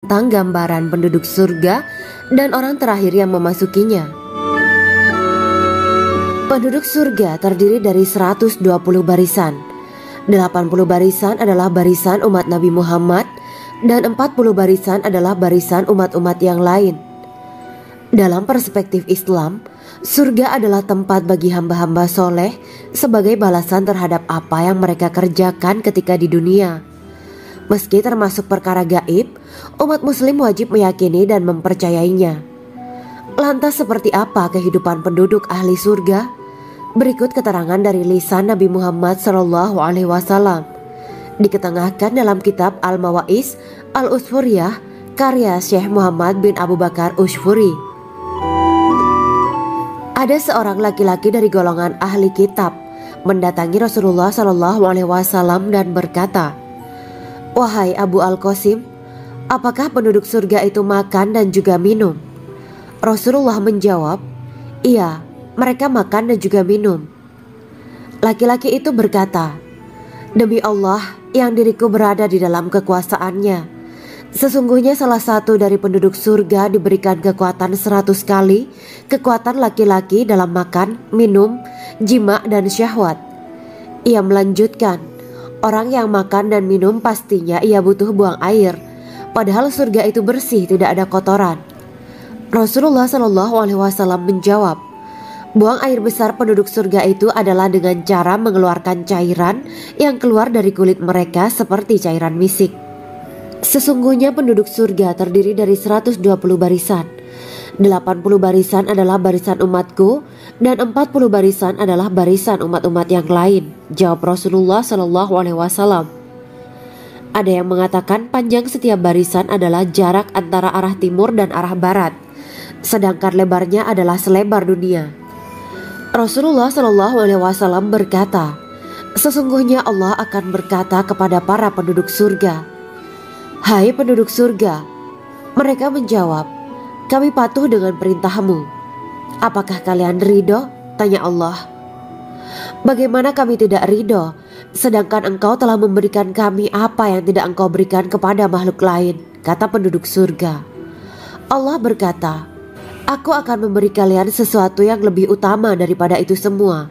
tentang gambaran penduduk surga dan orang terakhir yang memasukinya. Penduduk surga terdiri dari 120 barisan. 80 barisan adalah barisan umat Nabi Muhammad dan 40 barisan adalah barisan umat-umat yang lain. Dalam perspektif Islam, surga adalah tempat bagi hamba-hamba soleh sebagai balasan terhadap apa yang mereka kerjakan ketika di dunia. Meski termasuk perkara gaib, umat muslim wajib meyakini dan mempercayainya. Lantas seperti apa kehidupan penduduk ahli surga? Berikut keterangan dari lisan Nabi Muhammad SAW, diketengahkan dalam kitab Al-Mawaiz Al-Usfuriyah karya Syekh Muhammad bin Abu Bakar Ushfuri. Ada seorang laki-laki dari golongan ahli kitab mendatangi Rasulullah SAW dan berkata, "Wahai Abu Al-Qasim, apakah penduduk surga itu makan dan juga minum?" Rasulullah menjawab, "Iya, mereka makan dan juga minum." Laki-laki itu berkata, "Demi Allah yang diriku berada di dalam kekuasaannya, sesungguhnya salah satu dari penduduk surga diberikan kekuatan 100 kali kekuatan laki-laki dalam makan, minum, jima, dan syahwat." Ia melanjutkan, "Orang yang makan dan minum pastinya ia butuh buang air, padahal surga itu bersih, tidak ada kotoran." Rasulullah SAW menjawab, "Buang air besar penduduk surga itu adalah dengan cara mengeluarkan cairan yang keluar dari kulit mereka seperti cairan misik." Sesungguhnya penduduk surga terdiri dari 120 barisan. 80 barisan adalah barisan umatku dan 40 barisan adalah barisan umat-umat yang lain, jawab Rasulullah SAW. Ada yang mengatakan panjang setiap barisan adalah jarak antara arah timur dan arah barat, sedangkan lebarnya adalah selebar dunia. Rasulullah SAW berkata, "Sesungguhnya Allah akan berkata kepada para penduduk surga, 'Hai penduduk surga,' mereka menjawab, 'Kami patuh dengan perintahmu.' 'Apakah kalian ridho?' tanya Allah. 'Bagaimana kami tidak ridho, sedangkan engkau telah memberikan kami apa yang tidak engkau berikan kepada makhluk lain,' kata penduduk surga. Allah berkata, 'Aku akan memberi kalian sesuatu yang lebih utama daripada itu semua.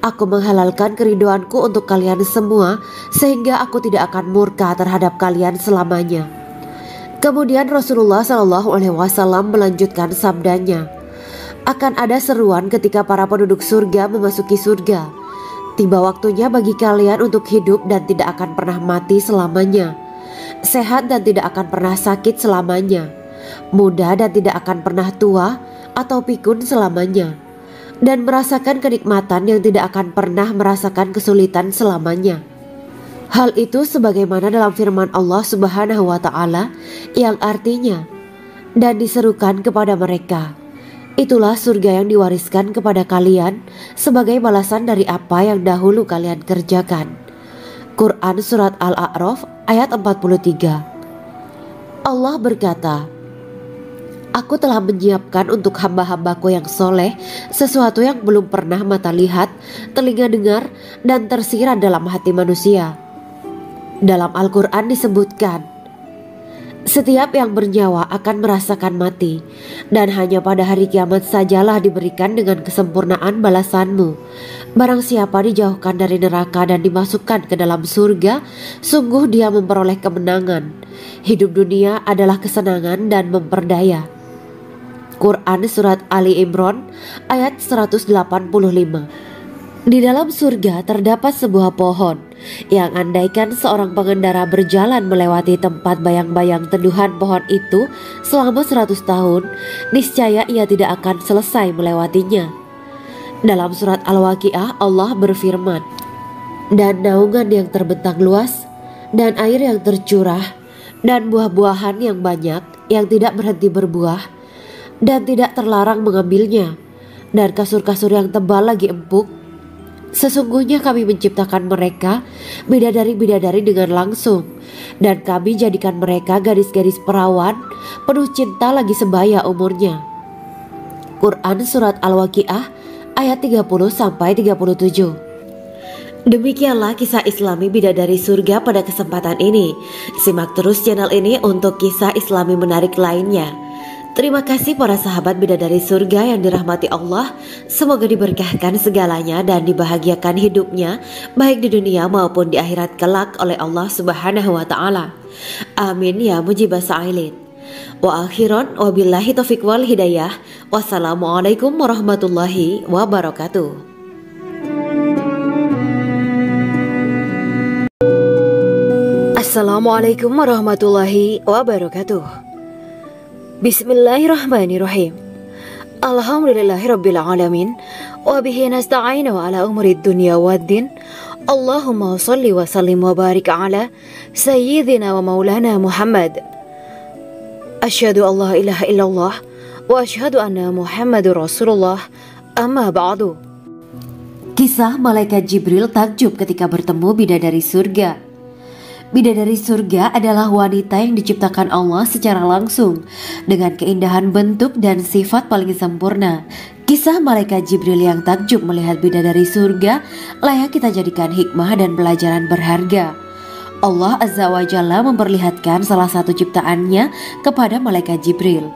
Aku menghalalkan keridoanku untuk kalian semua sehingga aku tidak akan murka terhadap kalian selamanya.'" Kemudian Rasulullah SAW melanjutkan sabdanya, "Akan ada seruan ketika para penduduk surga memasuki surga. Tiba waktunya bagi kalian untuk hidup dan tidak akan pernah mati selamanya, sehat dan tidak akan pernah sakit selamanya, muda dan tidak akan pernah tua atau pikun selamanya, dan merasakan kenikmatan yang tidak akan pernah merasakan kesulitan selamanya." Hal itu sebagaimana dalam firman Allah Subhanahu wa Ta'ala yang artinya, "Dan diserukan kepada mereka, itulah surga yang diwariskan kepada kalian sebagai balasan dari apa yang dahulu kalian kerjakan." Quran Surat Al-A'raf ayat 43. Allah berkata, "Aku telah menyiapkan untuk hamba-hambaku yang soleh sesuatu yang belum pernah mata lihat, telinga dengar, dan tersirat dalam hati manusia." Dalam Al-Quran disebutkan, "Setiap yang bernyawa akan merasakan mati, dan hanya pada hari kiamat sajalah diberikan dengan kesempurnaan balasanmu. Barang siapa dijauhkan dari neraka dan dimasukkan ke dalam surga, sungguh dia memperoleh kemenangan. Hidup dunia adalah kesenangan dan memperdaya." Quran Surat Ali Imran ayat 185. Di dalam surga terdapat sebuah pohon yang andaikan seorang pengendara berjalan melewati tempat bayang-bayang teduhan pohon itu selama 100 tahun, niscaya ia tidak akan selesai melewatinya. Dalam surat Al-Waqiah Allah berfirman, "Dan naungan yang terbentang luas, dan air yang tercurah, dan buah-buahan yang banyak yang tidak berhenti berbuah, dan tidak terlarang mengambilnya, dan kasur-kasur yang tebal lagi empuk. Sesungguhnya kami menciptakan mereka bidadari-bidadari dengan langsung, dan kami jadikan mereka gadis-gadis perawan penuh cinta lagi sebaya umurnya." Quran Surat Al-Waqiah ayat 30-37. Demikianlah kisah Islami Bidadari Surga pada kesempatan ini. Simak terus channel ini untuk kisah Islami menarik lainnya. Terima kasih para sahabat Bidadari Surga yang dirahmati Allah. Semoga diberkahkan segalanya dan dibahagiakan hidupnya, baik di dunia maupun di akhirat kelak oleh Allah Subhanahu wa Ta'ala. Amin ya mujibah sa'ilin. Wa akhiran wabillahi taufiq wal hidayah. Wassalamualaikum warahmatullahi wabarakatuh. Assalamualaikum warahmatullahi wabarakatuh. Bismillahirrahmanirrahim. Alhamdulillahirabbil alamin wa bihi nasta'inu ala umuri dunya waddin. Allahumma shalli wa sallim wa barik ala sayyidina wa maulana Muhammad. Asyhadu an la ilaha illallah wa asyhadu anna Muhammadur Rasulullah. Amma ba'du. Kisah malaikat Jibril takjub ketika bertemu bidadari surga. Bidadari surga adalah wanita yang diciptakan Allah secara langsung dengan keindahan bentuk dan sifat paling sempurna. Kisah malaikat Jibril yang takjub melihat bidadari surga layak kita jadikan hikmah dan pelajaran berharga. Allah Azza wa Jalla memperlihatkan salah satu ciptaannya kepada malaikat Jibril.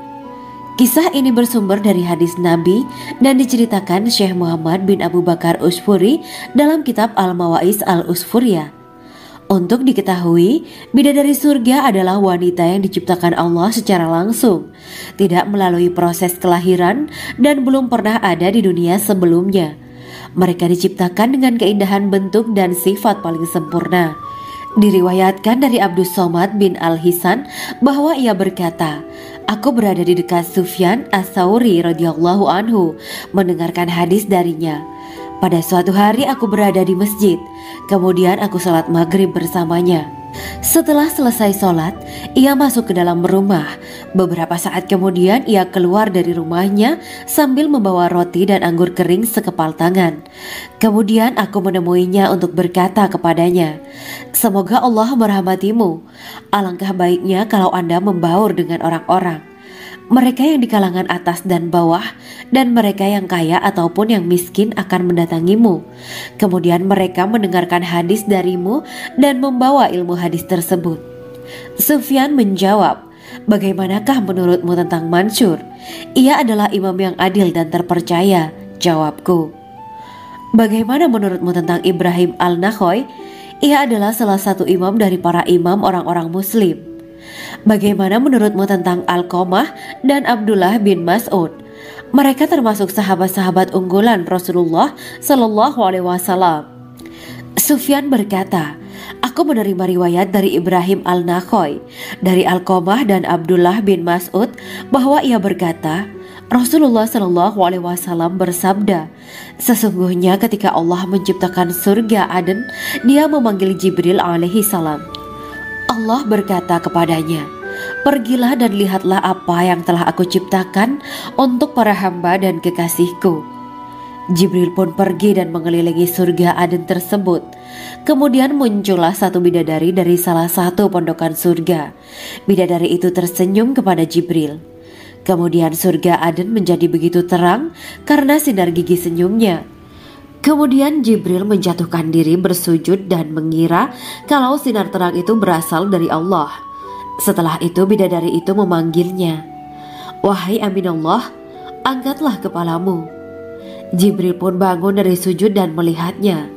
Kisah ini bersumber dari hadis Nabi dan diceritakan Syekh Muhammad bin Abu Bakar Usfuri dalam kitab Al-Mawaiz Al-Usfuriyah. Untuk diketahui, bidadari surga adalah wanita yang diciptakan Allah secara langsung, tidak melalui proses kelahiran dan belum pernah ada di dunia sebelumnya. Mereka diciptakan dengan keindahan bentuk dan sifat paling sempurna. Diriwayatkan dari Abdus Somad bin Al-Hisan bahwa ia berkata, "Aku berada di dekat Sufyan Ats-Tsauri radhiyallahu anhu mendengarkan hadis darinya. Pada suatu hari aku berada di masjid, kemudian aku sholat maghrib bersamanya. Setelah selesai sholat, ia masuk ke dalam rumah. Beberapa saat kemudian ia keluar dari rumahnya sambil membawa roti dan anggur kering sekepal tangan. Kemudian aku menemuinya untuk berkata kepadanya, 'Semoga Allah merahmatimu. Alangkah baiknya kalau Anda membaur dengan orang-orang. Mereka yang di kalangan atas dan bawah, dan mereka yang kaya ataupun yang miskin akan mendatangimu. Kemudian mereka mendengarkan hadis darimu dan membawa ilmu hadis tersebut.' Sufyan menjawab, 'Bagaimanakah menurutmu tentang Mansur? Ia adalah imam yang adil dan terpercaya.' Jawabku. 'Bagaimana menurutmu tentang Ibrahim Al-Nakhoy? Ia adalah salah satu imam dari para imam orang-orang muslim.' 'Bagaimana menurutmu tentang Alqamah dan Abdullah bin Mas'ud? Mereka termasuk sahabat-sahabat unggulan Rasulullah Sallallahu Alaihi Wasallam.' Sufyan berkata, 'Aku menerima riwayat dari Ibrahim Al-Nakhoy, dari Alqamah dan Abdullah bin Mas'ud bahwa ia berkata, Rasulullah Sallallahu Alaihi Wasallam bersabda, sesungguhnya ketika Allah menciptakan surga Aden, Dia memanggil Jibril alaihi salam. Allah berkata kepadanya, pergilah dan lihatlah apa yang telah aku ciptakan untuk para hamba dan kekasihku. Jibril pun pergi dan mengelilingi surga Aden tersebut. Kemudian muncullah satu bidadari dari salah satu pondokan surga. Bidadari itu tersenyum kepada Jibril. Kemudian surga Aden menjadi begitu terang karena sinar gigi senyumnya. Kemudian Jibril menjatuhkan diri bersujud dan mengira kalau sinar terang itu berasal dari Allah. Setelah itu bidadari itu memanggilnya, wahai Aminullah, angkatlah kepalamu. Jibril pun bangun dari sujud dan melihatnya.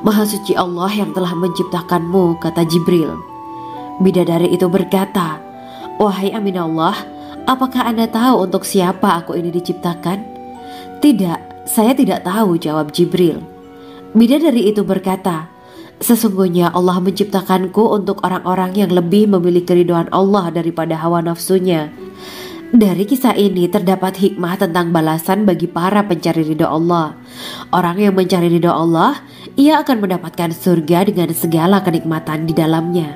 Maha suci Allah yang telah menciptakanmu, kata Jibril. Bidadari itu berkata, wahai Aminullah, apakah Anda tahu untuk siapa aku ini diciptakan? Tidak, saya tidak tahu, jawab Jibril. Bidadari itu berkata, sesungguhnya Allah menciptakanku untuk orang-orang yang lebih memilih keridhaan Allah daripada hawa nafsunya. Dari kisah ini terdapat hikmah tentang balasan bagi para pencari ridha Allah. Orang yang mencari ridha Allah, ia akan mendapatkan surga dengan segala kenikmatan di dalamnya.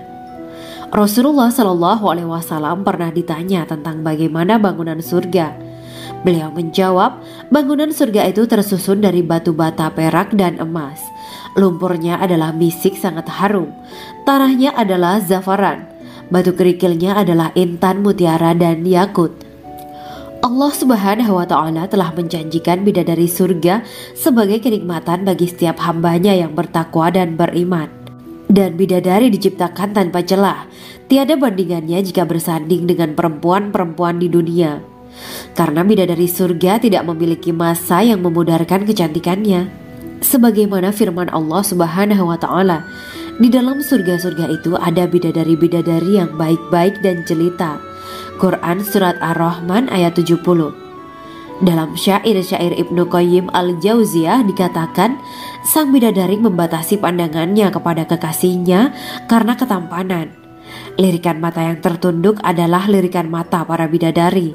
Rasulullah Shallallahu Alaihi Wasallam pernah ditanya tentang bagaimana bangunan surga. Beliau menjawab, bangunan surga itu tersusun dari batu bata, perak, dan emas. Lumpurnya adalah misik sangat harum. Tanahnya adalah zafaran. Batu kerikilnya adalah intan, mutiara, dan yakut. Allah Subhanahu wa Ta'ala telah menjanjikan bidadari surga sebagai kenikmatan bagi setiap hambanya yang bertakwa dan beriman. Dan bidadari diciptakan tanpa celah, tiada bandingannya jika bersanding dengan perempuan-perempuan di dunia. Karena bidadari surga tidak memiliki masa yang memudarkan kecantikannya. Sebagaimana firman Allah Subhanahu wa Ta'ala, di dalam surga-surga itu ada bidadari-bidadari yang baik-baik dan jelita. Quran Surat Ar-Rahman ayat 70. Dalam syair-syair Ibnu Qayyim al-Jauziyah dikatakan, sang bidadari membatasi pandangannya kepada kekasihnya karena ketampanan. Lirikan mata yang tertunduk adalah lirikan mata para bidadari.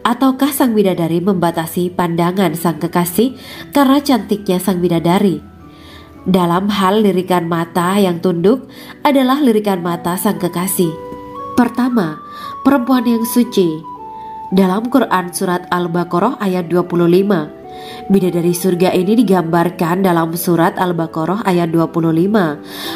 Ataukah sang bidadari membatasi pandangan sang kekasih karena cantiknya sang bidadari? Dalam hal lirikan mata yang tunduk adalah lirikan mata sang kekasih. Pertama, perempuan yang suci. Dalam Quran Surat Al-Baqarah ayat 25, bidadari surga ini digambarkan dalam Surat Al-Baqarah ayat 25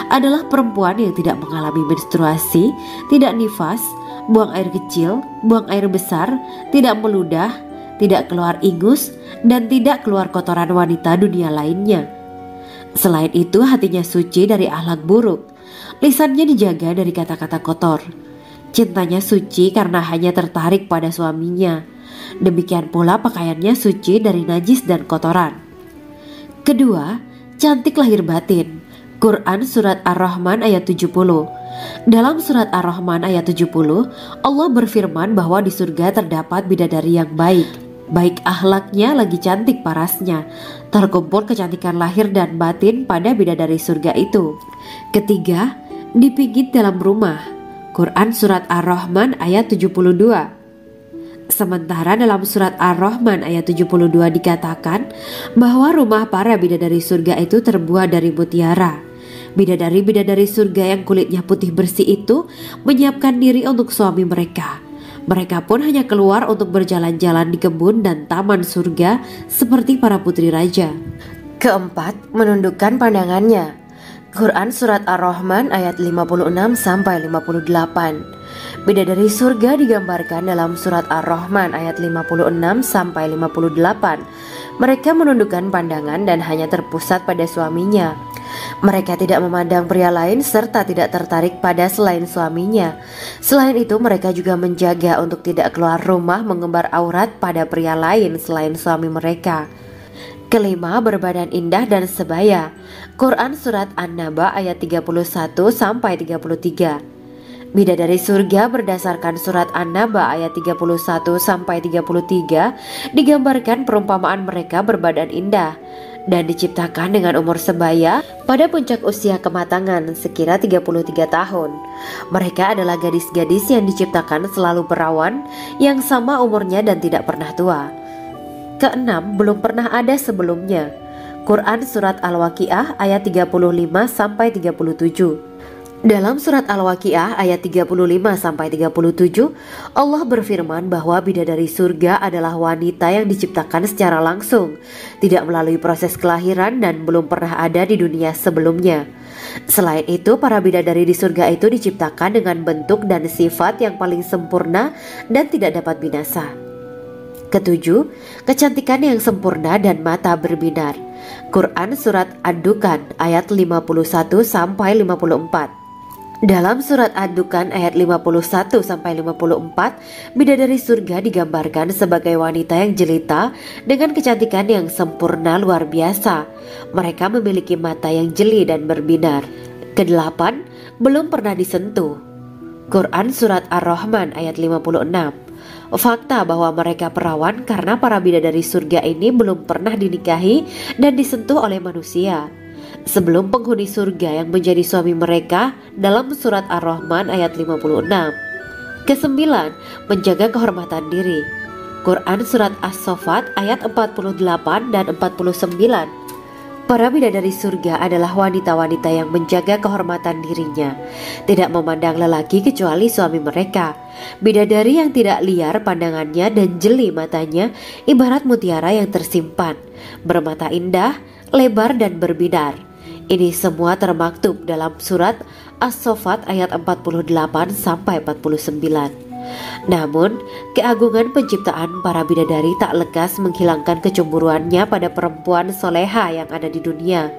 adalah perempuan yang tidak mengalami menstruasi, tidak nifas, buang air kecil, buang air besar, tidak meludah, tidak keluar ingus, dan tidak keluar kotoran wanita dunia lainnya. Selain itu, hatinya suci dari akhlak buruk, lisannya dijaga dari kata-kata kotor. Cintanya suci karena hanya tertarik pada suaminya. Demikian pula pakaiannya suci dari najis dan kotoran. Kedua, cantik lahir batin. Quran Surat Ar-Rahman ayat 70. Dalam Surat Ar-Rahman ayat 70, Allah berfirman bahwa di surga terdapat bidadari yang baik. Baik akhlaknya lagi cantik parasnya. Terkumpul kecantikan lahir dan batin pada bidadari surga itu. Ketiga, dipijit dalam rumah. Quran Surat Ar-Rahman ayat 72. Sementara dalam Surat Ar-Rahman ayat 72 dikatakan bahwa rumah para bidadari surga itu terbuat dari mutiara. Bidadari-bidadari surga yang kulitnya putih bersih itu menyiapkan diri untuk suami mereka. Mereka pun hanya keluar untuk berjalan-jalan di kebun dan taman surga seperti para putri raja. Keempat, menundukkan pandangannya. Quran Surat Ar-Rahman ayat 56-58. Bidadari surga digambarkan dalam Surat Ar-Rahman ayat 56-58. Mereka menundukkan pandangan dan hanya terpusat pada suaminya. Mereka tidak memandang pria lain serta tidak tertarik pada selain suaminya. Selain itu, mereka juga menjaga untuk tidak keluar rumah mengembar aurat pada pria lain selain suami mereka. Kelima, berbadan indah dan sebaya. Quran Surat An-Naba ayat 31-33. Bidadari surga berdasarkan Surat An-Naba ayat 31-33 digambarkan perumpamaan mereka berbadan indah dan diciptakan dengan umur sebaya pada puncak usia kematangan sekira 33 tahun. Mereka adalah gadis-gadis yang diciptakan selalu perawan, yang sama umurnya dan tidak pernah tua. Keenam, belum pernah ada sebelumnya. Quran Surat Al-Waqiah ayat 35-37. Dalam Surat Al-Waqiah ayat 35-37, Allah berfirman bahwa bidadari surga adalah wanita yang diciptakan secara langsung, tidak melalui proses kelahiran dan belum pernah ada di dunia sebelumnya. Selain itu, para bidadari di surga itu diciptakan dengan bentuk dan sifat yang paling sempurna dan tidak dapat binasa. Ketujuh, kecantikan yang sempurna dan mata berbinar. Quran Surat Ad-Dukhan ayat 51-54. Dalam Surat Ad-Dukhan ayat 51-54, bidadari surga digambarkan sebagai wanita yang jelita dengan kecantikan yang sempurna luar biasa. Mereka memiliki mata yang jeli dan berbinar. Kedelapan, belum pernah disentuh. Quran Surat Ar-Rahman ayat 56. Fakta bahwa mereka perawan karena para bidadari surga ini belum pernah dinikahi dan disentuh oleh manusia sebelum penghuni surga yang menjadi suami mereka dalam Surat Ar-Rahman ayat 56. Kesembilan, menjaga kehormatan diri. Quran Surat As-Saffat ayat 48 dan 49. Para bidadari surga adalah wanita-wanita yang menjaga kehormatan dirinya, tidak memandang lelaki kecuali suami mereka. Bidadari yang tidak liar pandangannya dan jeli matanya ibarat mutiara yang tersimpan, bermata indah, lebar dan berbinar. Ini semua termaktub dalam Surat As-Saffat ayat 48-49. Namun, keagungan penciptaan para bidadari tak lekas menghilangkan kecemburuannya pada perempuan soleha yang ada di dunia.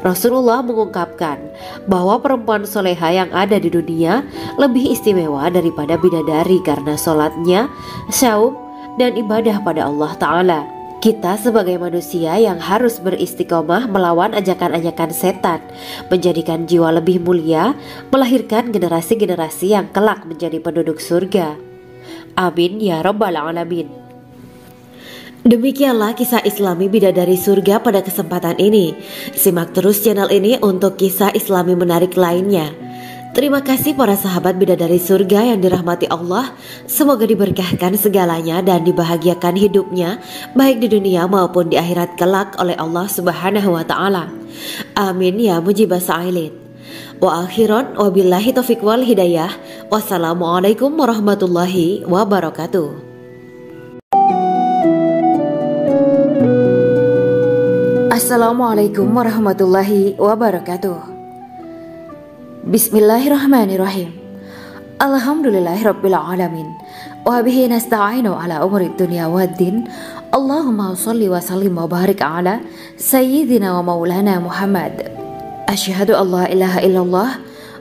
Rasulullah mengungkapkan bahwa perempuan soleha yang ada di dunia lebih istimewa daripada bidadari karena sholatnya, saum, dan ibadah pada Allah Ta'ala. Kita sebagai manusia yang harus beristiqomah melawan ajakan-ajakan setan, menjadikan jiwa lebih mulia, melahirkan generasi-generasi yang kelak menjadi penduduk surga. Amin ya Rabbal Alamin. Demikianlah kisah Islami bidadari surga pada kesempatan ini. Simak terus channel ini untuk kisah Islami menarik lainnya. Terima kasih para sahabat bidadari surga yang dirahmati Allah. Semoga diberkahkan segalanya dan dibahagiakan hidupnya, baik di dunia maupun di akhirat kelak oleh Allah Subhanahu wa Ta'ala. Amin ya mujibah sa'ilin. Wa akhiran wabillahi taufiq wal hidayah. Wassalamualaikum warahmatullahi wabarakatuh. Assalamualaikum warahmatullahi wabarakatuh. Bismillahirrahmanirrahim. Alhamdulillahirabbil alamin. Wa bihi nasta'inu ala umuri dunya waddin. Allahumma shalli wa sallim wa barik ala sayyidina wa maulana Muhammad. Asyhadu an la ilaha illallah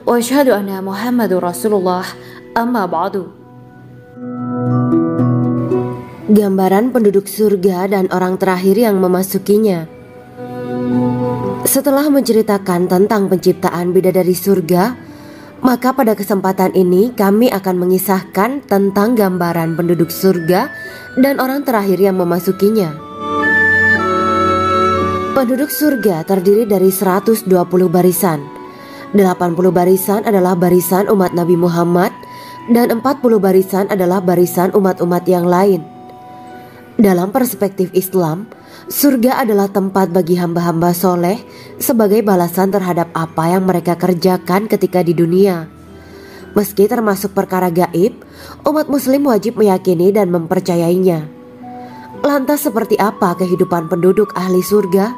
wa asyhadu anna Muhammadur Rasulullah. Amma ba'du. Gambaran penduduk surga dan orang terakhir yang memasukinya. Setelah menceritakan tentang penciptaan bidadari surga, maka pada kesempatan ini kami akan mengisahkan tentang gambaran penduduk surga dan orang terakhir yang memasukinya. Penduduk surga terdiri dari 120 barisan. 80 barisan adalah barisan umat Nabi Muhammad dan 40 barisan adalah barisan umat-umat yang lain. Dalam perspektif Islam, surga adalah tempat bagi hamba-hamba soleh sebagai balasan terhadap apa yang mereka kerjakan ketika di dunia. Meski termasuk perkara gaib, umat muslim wajib meyakini dan mempercayainya. Lantas seperti apa kehidupan penduduk ahli surga?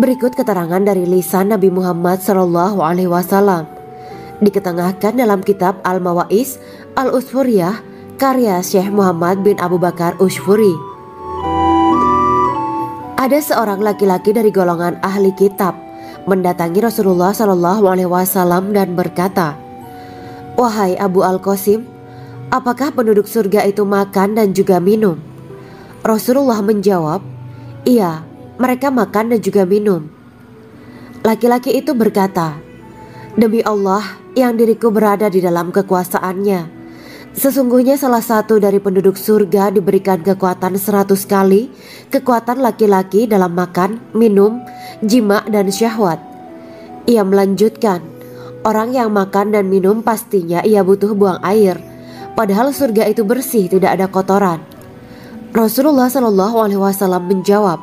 Berikut keterangan dari lisan Nabi Muhammad SAW, diketengahkan dalam kitab Al-Mawa'is Al-Usfuriyah karya Syekh Muhammad bin Abu Bakar Ushfuri. Ada seorang laki-laki dari golongan ahli kitab mendatangi Rasulullah SAW dan berkata, "Wahai Abu Al-Qasim, apakah penduduk surga itu makan dan juga minum?" Rasulullah menjawab, "Iya, mereka makan dan juga minum." Laki-laki itu berkata, "Demi Allah yang diriku berada di dalam kekuasaannya, sesungguhnya salah satu dari penduduk surga diberikan kekuatan 100 kali kekuatan laki-laki dalam makan, minum, jima, dan syahwat." Ia melanjutkan, "Orang yang makan dan minum pastinya ia butuh buang air, padahal surga itu bersih, tidak ada kotoran." Rasulullah SAW menjawab,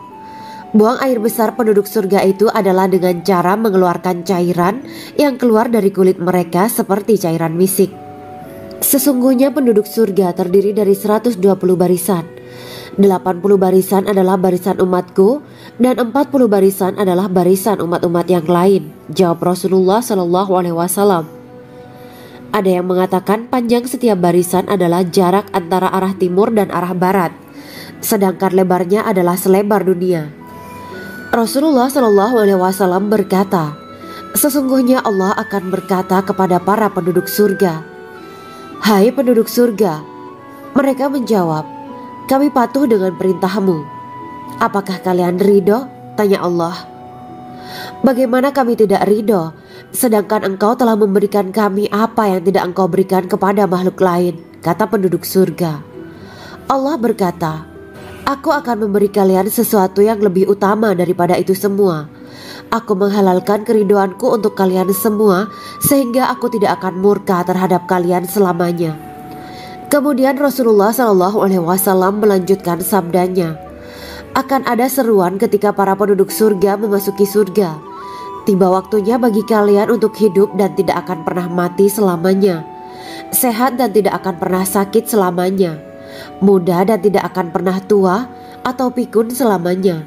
"Buang air besar penduduk surga itu adalah dengan cara mengeluarkan cairan yang keluar dari kulit mereka seperti cairan misik." Sesungguhnya penduduk surga terdiri dari 120 barisan. 80 barisan adalah barisan umatku dan 40 barisan adalah barisan umat-umat yang lain, jawab Rasulullah SAW. Ada yang mengatakan panjang setiap barisan adalah jarak antara arah timur dan arah barat, sedangkan lebarnya adalah selebar dunia. Rasulullah SAW berkata, "Sesungguhnya Allah akan berkata kepada para penduduk surga, 'Hai penduduk surga,' mereka menjawab, 'Kami patuh dengan perintahmu.' 'Apakah kalian ridho?' tanya Allah. 'Bagaimana kami tidak ridho, sedangkan engkau telah memberikan kami apa yang tidak engkau berikan kepada makhluk lain,' kata penduduk surga. Allah berkata, 'Aku akan memberi kalian sesuatu yang lebih utama daripada itu semua. Aku menghalalkan keridoanku untuk kalian semua sehingga aku tidak akan murka terhadap kalian selamanya.'" Kemudian Rasulullah SAW melanjutkan sabdanya, "Akan ada seruan ketika para penduduk surga memasuki surga. Tiba waktunya bagi kalian untuk hidup dan tidak akan pernah mati selamanya, sehat dan tidak akan pernah sakit selamanya, muda dan tidak akan pernah tua atau pikun selamanya,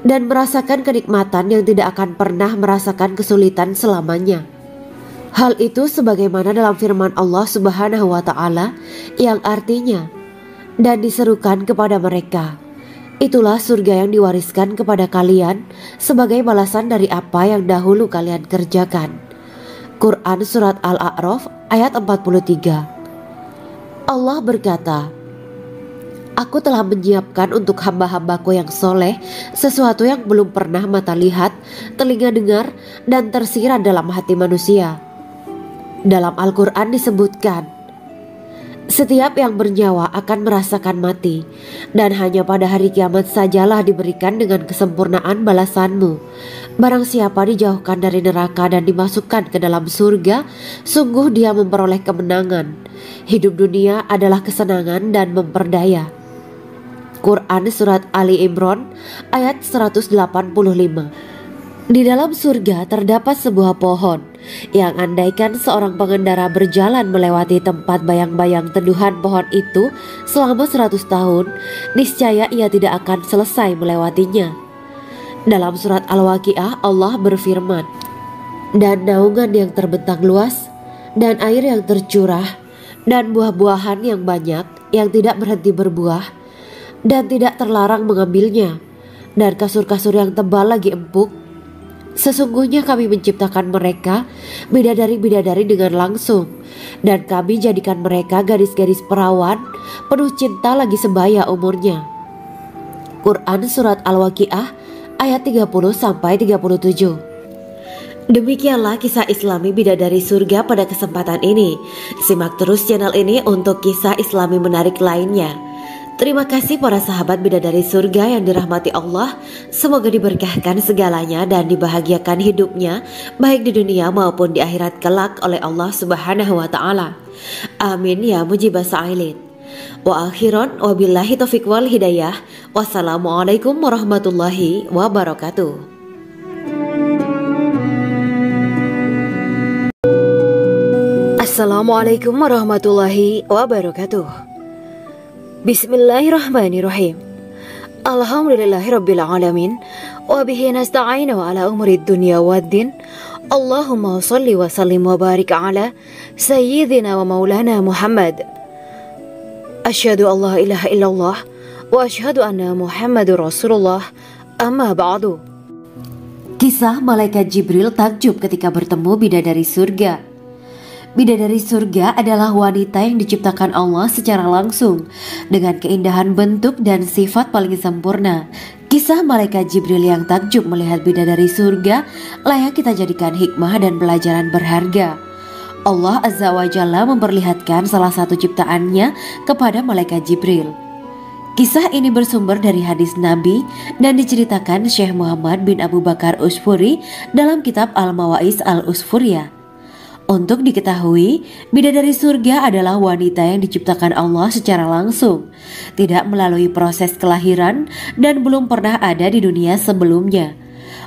dan merasakan kenikmatan yang tidak akan pernah merasakan kesulitan selamanya." Hal itu sebagaimana dalam firman Allah Subhanahu wa Ta'ala yang artinya, dan diserukan kepada mereka, itulah surga yang diwariskan kepada kalian sebagai balasan dari apa yang dahulu kalian kerjakan. Quran Surat Al-A'raf ayat 43. Allah berkata, Aku telah menyiapkan untuk hamba-hambaku yang soleh sesuatu yang belum pernah mata lihat, telinga dengar, dan tersirat dalam hati manusia. Dalam Al-Quran disebutkan, setiap yang bernyawa akan merasakan mati, dan hanya pada hari kiamat sajalah diberikan dengan kesempurnaan balasanmu. Barang siapa dijauhkan dari neraka dan dimasukkan ke dalam surga, sungguh dia memperoleh kemenangan. Hidup dunia adalah kesenangan dan memperdaya. Quran Surat Ali Imran ayat 185. Di dalam surga terdapat sebuah pohon yang andaikan seorang pengendara berjalan melewati tempat bayang-bayang teduhan pohon itu selama 100 tahun, niscaya ia tidak akan selesai melewatinya. Dalam surat Al-Waqiah Allah berfirman, dan naungan yang terbentang luas, dan air yang tercurah, dan buah-buahan yang banyak yang tidak berhenti berbuah, dan tidak terlarang mengambilnya, dan kasur-kasur yang tebal lagi empuk. Sesungguhnya kami menciptakan mereka bidadari-bidadari dengan langsung, dan kami jadikan mereka gadis-gadis perawan penuh cinta lagi sebaya umurnya. Quran Surat Al-Waqiah ayat 30-37. Demikianlah kisah Islami bidadari surga pada kesempatan ini. Simak terus channel ini untuk kisah Islami menarik lainnya. Terima kasih para sahabat bidadari surga yang dirahmati Allah. Semoga diberkahkan segalanya dan dibahagiakan hidupnya baik di dunia maupun di akhirat kelak oleh Allah Subhanahu wa Ta'ala. Amin ya mujibah sa'ilin. Wa akhiran wabillahi taufiq wal hidayah. Wassalamualaikum warahmatullahi wabarakatuh. Assalamualaikum warahmatullahi wabarakatuh. Bismillahirrahmanirrahim. Alhamdulillahirabbil alamin wa bihi nasta'inu ala umuri dunya waddin. Allahumma shalli wa sallim wa barik ala sayyidina wa maulana Muhammad. Asyhadu an la ilaha illallah wa asyhadu anna Muhammadur Rasulullah. Amma ba'du. Kisah malaikat Jibril takjub ketika bertemu bidadari surga. Bidadari surga adalah wanita yang diciptakan Allah secara langsung dengan keindahan bentuk dan sifat paling sempurna. Kisah malaikat Jibril yang takjub melihat bidadari surga layak kita jadikan hikmah dan pelajaran berharga. Allah Azza wa Jalla memperlihatkan salah satu ciptaannya kepada malaikat Jibril. Kisah ini bersumber dari hadis Nabi dan diceritakan Syekh Muhammad bin Abu Bakar Usfuri dalam kitab Al-Mawaiz Al-Usfuriyah. Untuk diketahui, bidadari surga adalah wanita yang diciptakan Allah secara langsung, tidak melalui proses kelahiran dan belum pernah ada di dunia sebelumnya.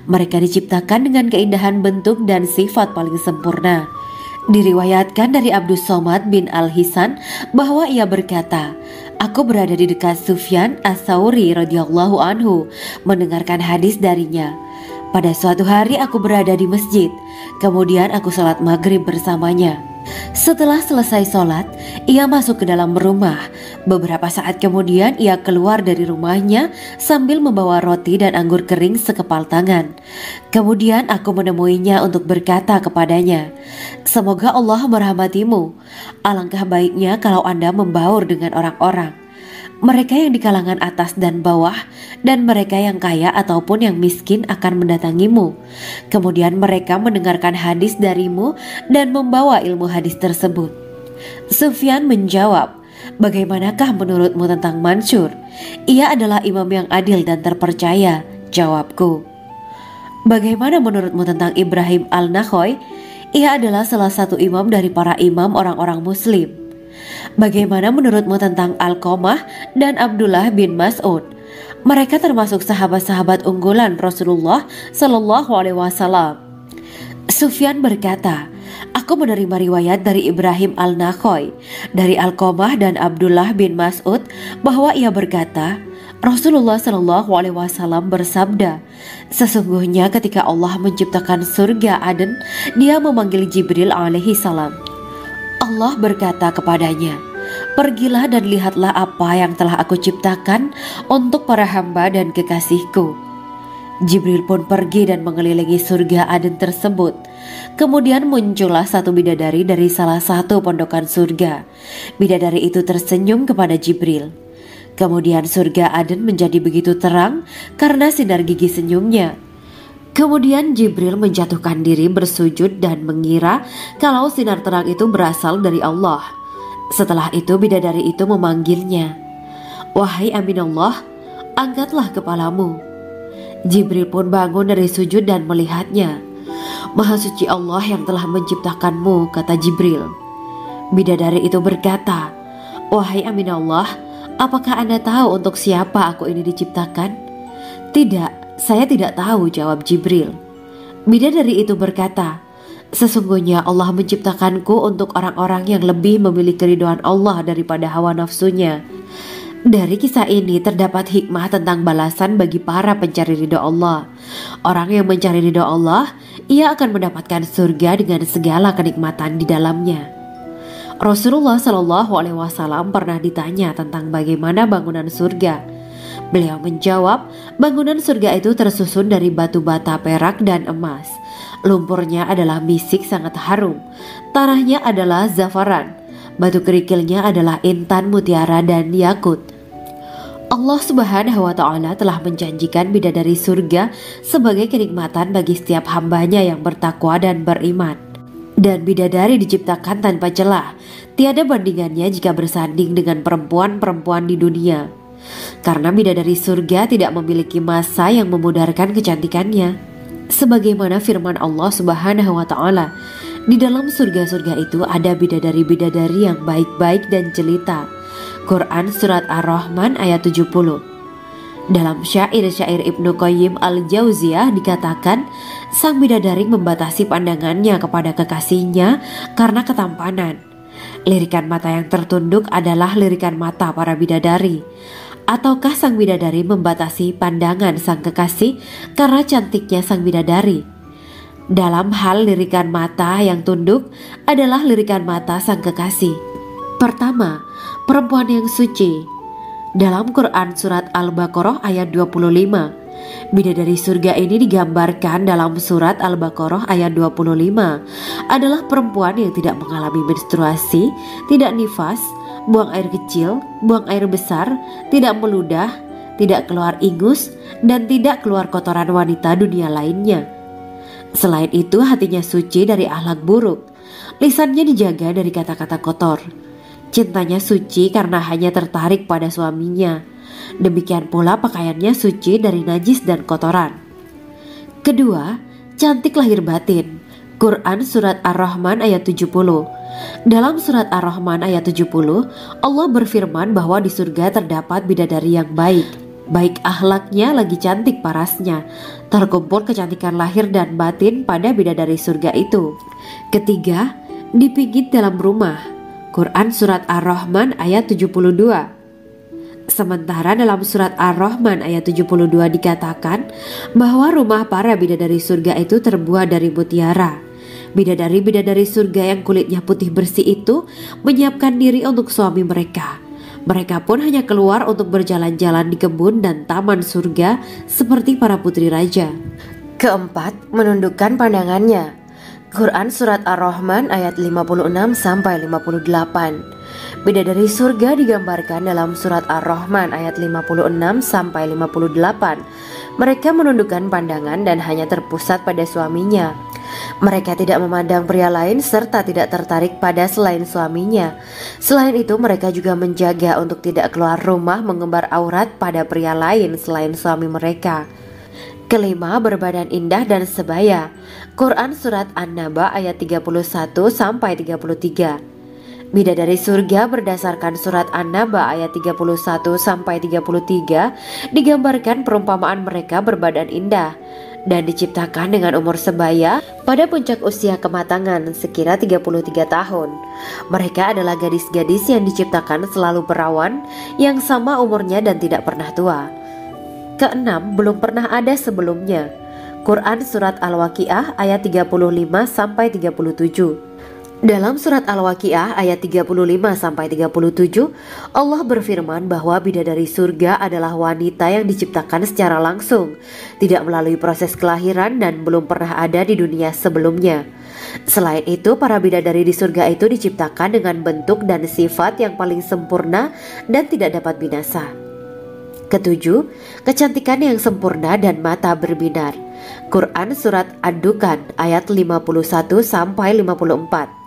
Mereka diciptakan dengan keindahan bentuk dan sifat paling sempurna. Diriwayatkan dari Abdus Somad bin Al-Hisan bahwa ia berkata, Aku berada di dekat Sufyan As-Sauri radhiyallahu anhu mendengarkan hadis darinya. Pada suatu hari aku berada di masjid, kemudian aku sholat maghrib bersamanya. Setelah selesai sholat, ia masuk ke dalam rumah. Beberapa saat kemudian ia keluar dari rumahnya sambil membawa roti dan anggur kering sekepal tangan. Kemudian aku menemuinya untuk berkata kepadanya, Semoga Allah merahmatimu. Alangkah baiknya kalau Anda membaur dengan orang-orang. Mereka yang di kalangan atas dan bawah, dan mereka yang kaya ataupun yang miskin akan mendatangimu. Kemudian mereka mendengarkan hadis darimu dan membawa ilmu hadis tersebut. Sufyan menjawab, Bagaimanakah menurutmu tentang Mansur? Ia adalah imam yang adil dan terpercaya. Jawabku. Bagaimana menurutmu tentang Ibrahim Al-Nakhoy? Ia adalah salah satu imam dari para imam orang-orang muslim. Bagaimana menurutmu tentang Alqamah dan Abdullah bin Mas'ud? Mereka termasuk sahabat-sahabat unggulan Rasulullah Sallallahu Alaihi Wasallam. Sufyan berkata, Aku menerima riwayat dari Ibrahim Al-Nakhoy, dari Alqamah dan Abdullah bin Mas'ud bahwa ia berkata, Rasulullah Shallallahu Alaihi Wasallam bersabda, sesungguhnya ketika Allah menciptakan surga Aden, Dia memanggil Jibril alaihi salam. Allah berkata kepadanya, pergilah dan lihatlah apa yang telah aku ciptakan untuk para hamba dan kekasihku. Jibril pun pergi dan mengelilingi surga Aden tersebut. Kemudian muncullah satu bidadari dari salah satu pondokan surga. Bidadari itu tersenyum kepada Jibril. Kemudian surga Aden menjadi begitu terang karena sinar gigi senyumnya. Kemudian Jibril menjatuhkan diri bersujud dan mengira kalau sinar terang itu berasal dari Allah. Setelah itu bidadari itu memanggilnya, wahai Aminullah, angkatlah kepalamu. Jibril pun bangun dari sujud dan melihatnya. Maha suci Allah yang telah menciptakanmu, kata Jibril. Bidadari itu berkata, wahai Aminullah, apakah Anda tahu untuk siapa aku ini diciptakan? Tidak, saya tidak tahu, jawab Jibril. Bidadari itu berkata, sesungguhnya Allah menciptakanku untuk orang-orang yang lebih memilih keridhaan Allah daripada hawa nafsunya. Dari kisah ini terdapat hikmah tentang balasan bagi para pencari ridho Allah. Orang yang mencari ridho Allah, ia akan mendapatkan surga dengan segala kenikmatan di dalamnya. Rasulullah Shallallahu Alaihi Wasallam pernah ditanya tentang bagaimana bangunan surga. Beliau menjawab, bangunan surga itu tersusun dari batu bata, perak, dan emas. Lumpurnya adalah misik sangat harum. Tanahnya adalah zafaran. Batu kerikilnya adalah intan, mutiara, dan yakut. Allah Subhanahu wa Ta'ala telah menjanjikan bidadari surga sebagai kenikmatan bagi setiap hambanya yang bertakwa dan beriman. Dan bidadari diciptakan tanpa celah, tiada bandingannya jika bersanding dengan perempuan-perempuan di dunia. Karena bidadari surga tidak memiliki masa yang memudarkan kecantikannya. Sebagaimana firman Allah Subhanahu wa Ta'ala, di dalam surga-surga itu ada bidadari-bidadari yang baik-baik dan jelita. Quran Surat Ar-Rahman ayat 70. Dalam syair-syair Ibnu Qayyim al-Jauziyah dikatakan, sang bidadari membatasi pandangannya kepada kekasihnya karena ketampanan. Lirikan mata yang tertunduk adalah lirikan mata para bidadari. Ataukah sang bidadari membatasi pandangan sang kekasih karena cantiknya sang bidadari? Dalam hal lirikan mata yang tunduk adalah lirikan mata sang kekasih. Pertama, perempuan yang suci. Dalam Quran Surat Al-Baqarah ayat 25, bidadari surga ini digambarkan dalam Surat Al-Baqarah ayat 25 adalah perempuan yang tidak mengalami menstruasi, tidak nifas, buang air kecil, buang air besar, tidak meludah, tidak keluar ingus, dan tidak keluar kotoran wanita dunia lainnya. Selain itu, hatinya suci dari akhlak buruk, lisannya dijaga dari kata-kata kotor. Cintanya suci karena hanya tertarik pada suaminya. Demikian pula pakaiannya suci dari najis dan kotoran. Kedua, cantik lahir batin. Quran Surat Ar-Rahman ayat 70. Dalam Surat Ar-Rahman ayat 70, Allah berfirman bahwa di surga terdapat bidadari yang baik. Baik akhlaknya lagi cantik parasnya. Terkumpul kecantikan lahir dan batin pada bidadari surga itu. Ketiga, dipijit dalam rumah. Quran Surat Ar-Rahman ayat 72. Sementara dalam Surat Ar-Rahman ayat 72 dikatakan bahwa rumah para bidadari surga itu terbuat dari mutiara. Bidadari-bidadari surga yang kulitnya putih bersih itu menyiapkan diri untuk suami mereka. Mereka pun hanya keluar untuk berjalan-jalan di kebun dan taman surga seperti para putri raja. Keempat, menundukkan pandangannya. Quran Surat Ar-Rahman ayat 56-58. Bidadari surga digambarkan dalam Surat Ar-Rahman ayat 56-58. Mereka menundukkan pandangan dan hanya terpusat pada suaminya. Mereka tidak memandang pria lain serta tidak tertarik pada selain suaminya. Selain itu, mereka juga menjaga untuk tidak keluar rumah mengembar aurat pada pria lain selain suami mereka. Kelima, berbadan indah dan sebaya. Quran Surat An-Naba ayat 31-33. Bidadari surga berdasarkan surat An-Naba ayat 31-33 digambarkan perumpamaan mereka berbadan indah dan diciptakan dengan umur sebaya pada puncak usia kematangan sekira 33 tahun. Mereka adalah gadis-gadis yang diciptakan selalu perawan yang sama umurnya dan tidak pernah tua. Keenam, belum pernah ada sebelumnya. Quran Surat Al-Waqiah ayat 35-37. Dalam surat Al-Waqiah ayat 35-37, Allah berfirman bahwa bidadari surga adalah wanita yang diciptakan secara langsung, tidak melalui proses kelahiran dan belum pernah ada di dunia sebelumnya. Selain itu, para bidadari di surga itu diciptakan dengan bentuk dan sifat yang paling sempurna dan tidak dapat binasa. Ketujuh, kecantikan yang sempurna dan mata berbinar. Quran Surat Ad-Dukhan ayat 51-54.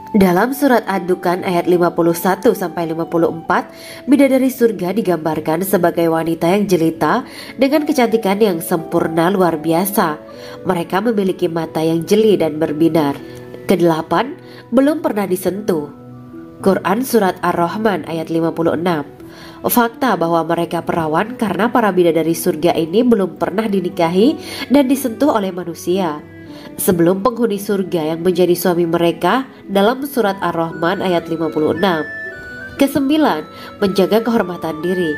Dalam surat Ad-Dukhan ayat 51-54, bidadari surga digambarkan sebagai wanita yang jelita dengan kecantikan yang sempurna luar biasa. Mereka memiliki mata yang jeli dan berbinar. Kedelapan, belum pernah disentuh. Quran Surat Ar-Rahman ayat 56. Fakta bahwa mereka perawan karena para bidadari surga ini belum pernah dinikahi dan disentuh oleh manusia sebelum penghuni surga yang menjadi suami mereka dalam surat Ar-Rahman ayat 56. Kesembilan, menjaga kehormatan diri.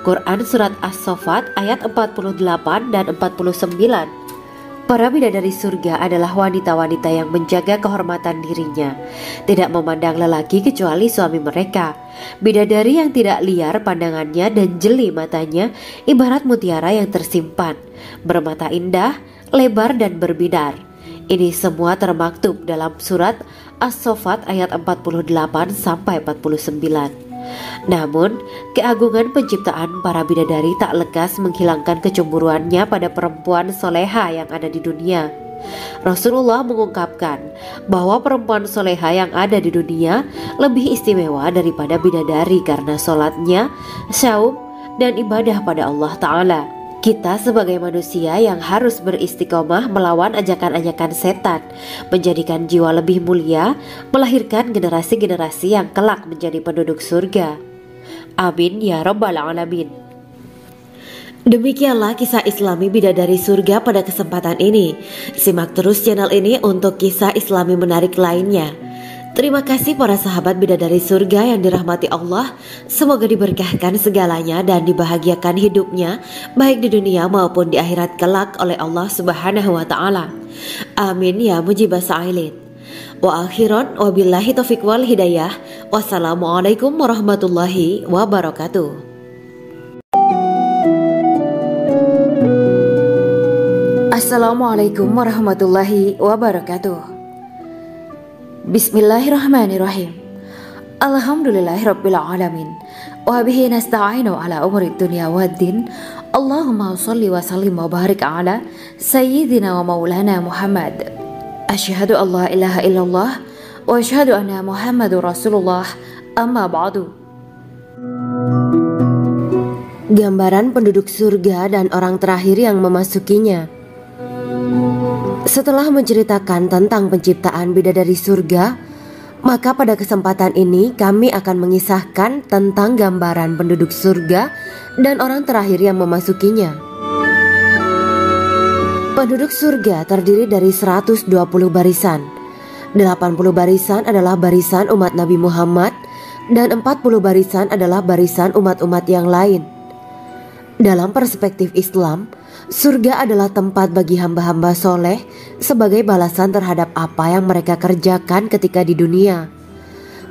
Quran Surat As-Saffat ayat 48 dan 49. Para bidadari surga adalah wanita-wanita yang menjaga kehormatan dirinya, tidak memandang lelaki kecuali suami mereka. Bidadari yang tidak liar pandangannya dan jeli matanya ibarat mutiara yang tersimpan, bermata indah, lebar dan berbinar. Ini semua termaktub dalam surat As-Saffat ayat 48-49. Namun, keagungan penciptaan para bidadari tak lekas menghilangkan kecemburuannya pada perempuan soleha yang ada di dunia. Rasulullah mengungkapkan bahwa perempuan soleha yang ada di dunia lebih istimewa daripada bidadari karena sholatnya, saum, dan ibadah pada Allah Ta'ala. Kita sebagai manusia yang harus beristiqomah melawan ajakan-ajakan setan, menjadikan jiwa lebih mulia, melahirkan generasi-generasi yang kelak menjadi penduduk surga. Amin ya Rabbal Alamin. Demikianlah kisah Islami bidadari surga pada kesempatan ini. Simak terus channel ini untuk kisah Islami menarik lainnya. Terima kasih para sahabat bidadari surga yang dirahmati Allah. Semoga diberkahkan segalanya dan dibahagiakan hidupnya baik di dunia maupun di akhirat kelak oleh Allah Subhanahu wa Ta'ala. Amin ya mujibah sa'ilin. Wa akhiran wabillahi taufiq wal hidayah. Wassalamualaikum warahmatullahi wabarakatuh. Assalamualaikum warahmatullahi wabarakatuh. Bismillahirrahmanirrahim. Alhamdulillahirabbil alamin. Wa bihi nasta'inu ala umuri dunya waddin. Allahumma shalli wa sallim wa barik ala sayyidina wa maulana Muhammad. Asyhadu an la ilaha illallah wa asyhadu anna Muhammadur Rasulullah. Amma ba'du. Gambaran penduduk surga dan orang terakhir yang memasukinya. Setelah menceritakan tentang penciptaan bidadari surga, maka pada kesempatan ini kami akan mengisahkan tentang gambaran penduduk surga dan orang terakhir yang memasukinya. Penduduk surga terdiri dari 120 barisan. 80 barisan adalah barisan umat Nabi Muhammad dan 40 barisan adalah barisan umat-umat yang lain. Dalam perspektif Islam, surga adalah tempat bagi hamba-hamba soleh sebagai balasan terhadap apa yang mereka kerjakan ketika di dunia.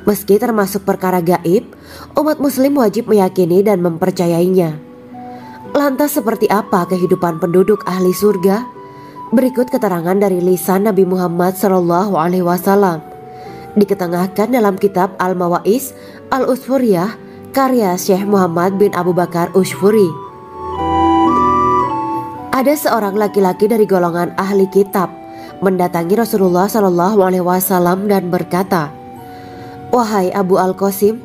Meski termasuk perkara gaib, umat muslim wajib meyakini dan mempercayainya. Lantas seperti apa kehidupan penduduk ahli surga? Berikut keterangan dari lisan Nabi Muhammad SAW, diketengahkan dalam kitab Al-Mawa'is Al-Usfuriyah karya Syekh Muhammad bin Abu Bakar Ushfuri. Ada seorang laki-laki dari golongan ahli kitab mendatangi Rasulullah SAW dan berkata, "Wahai Abu Al-Qasim,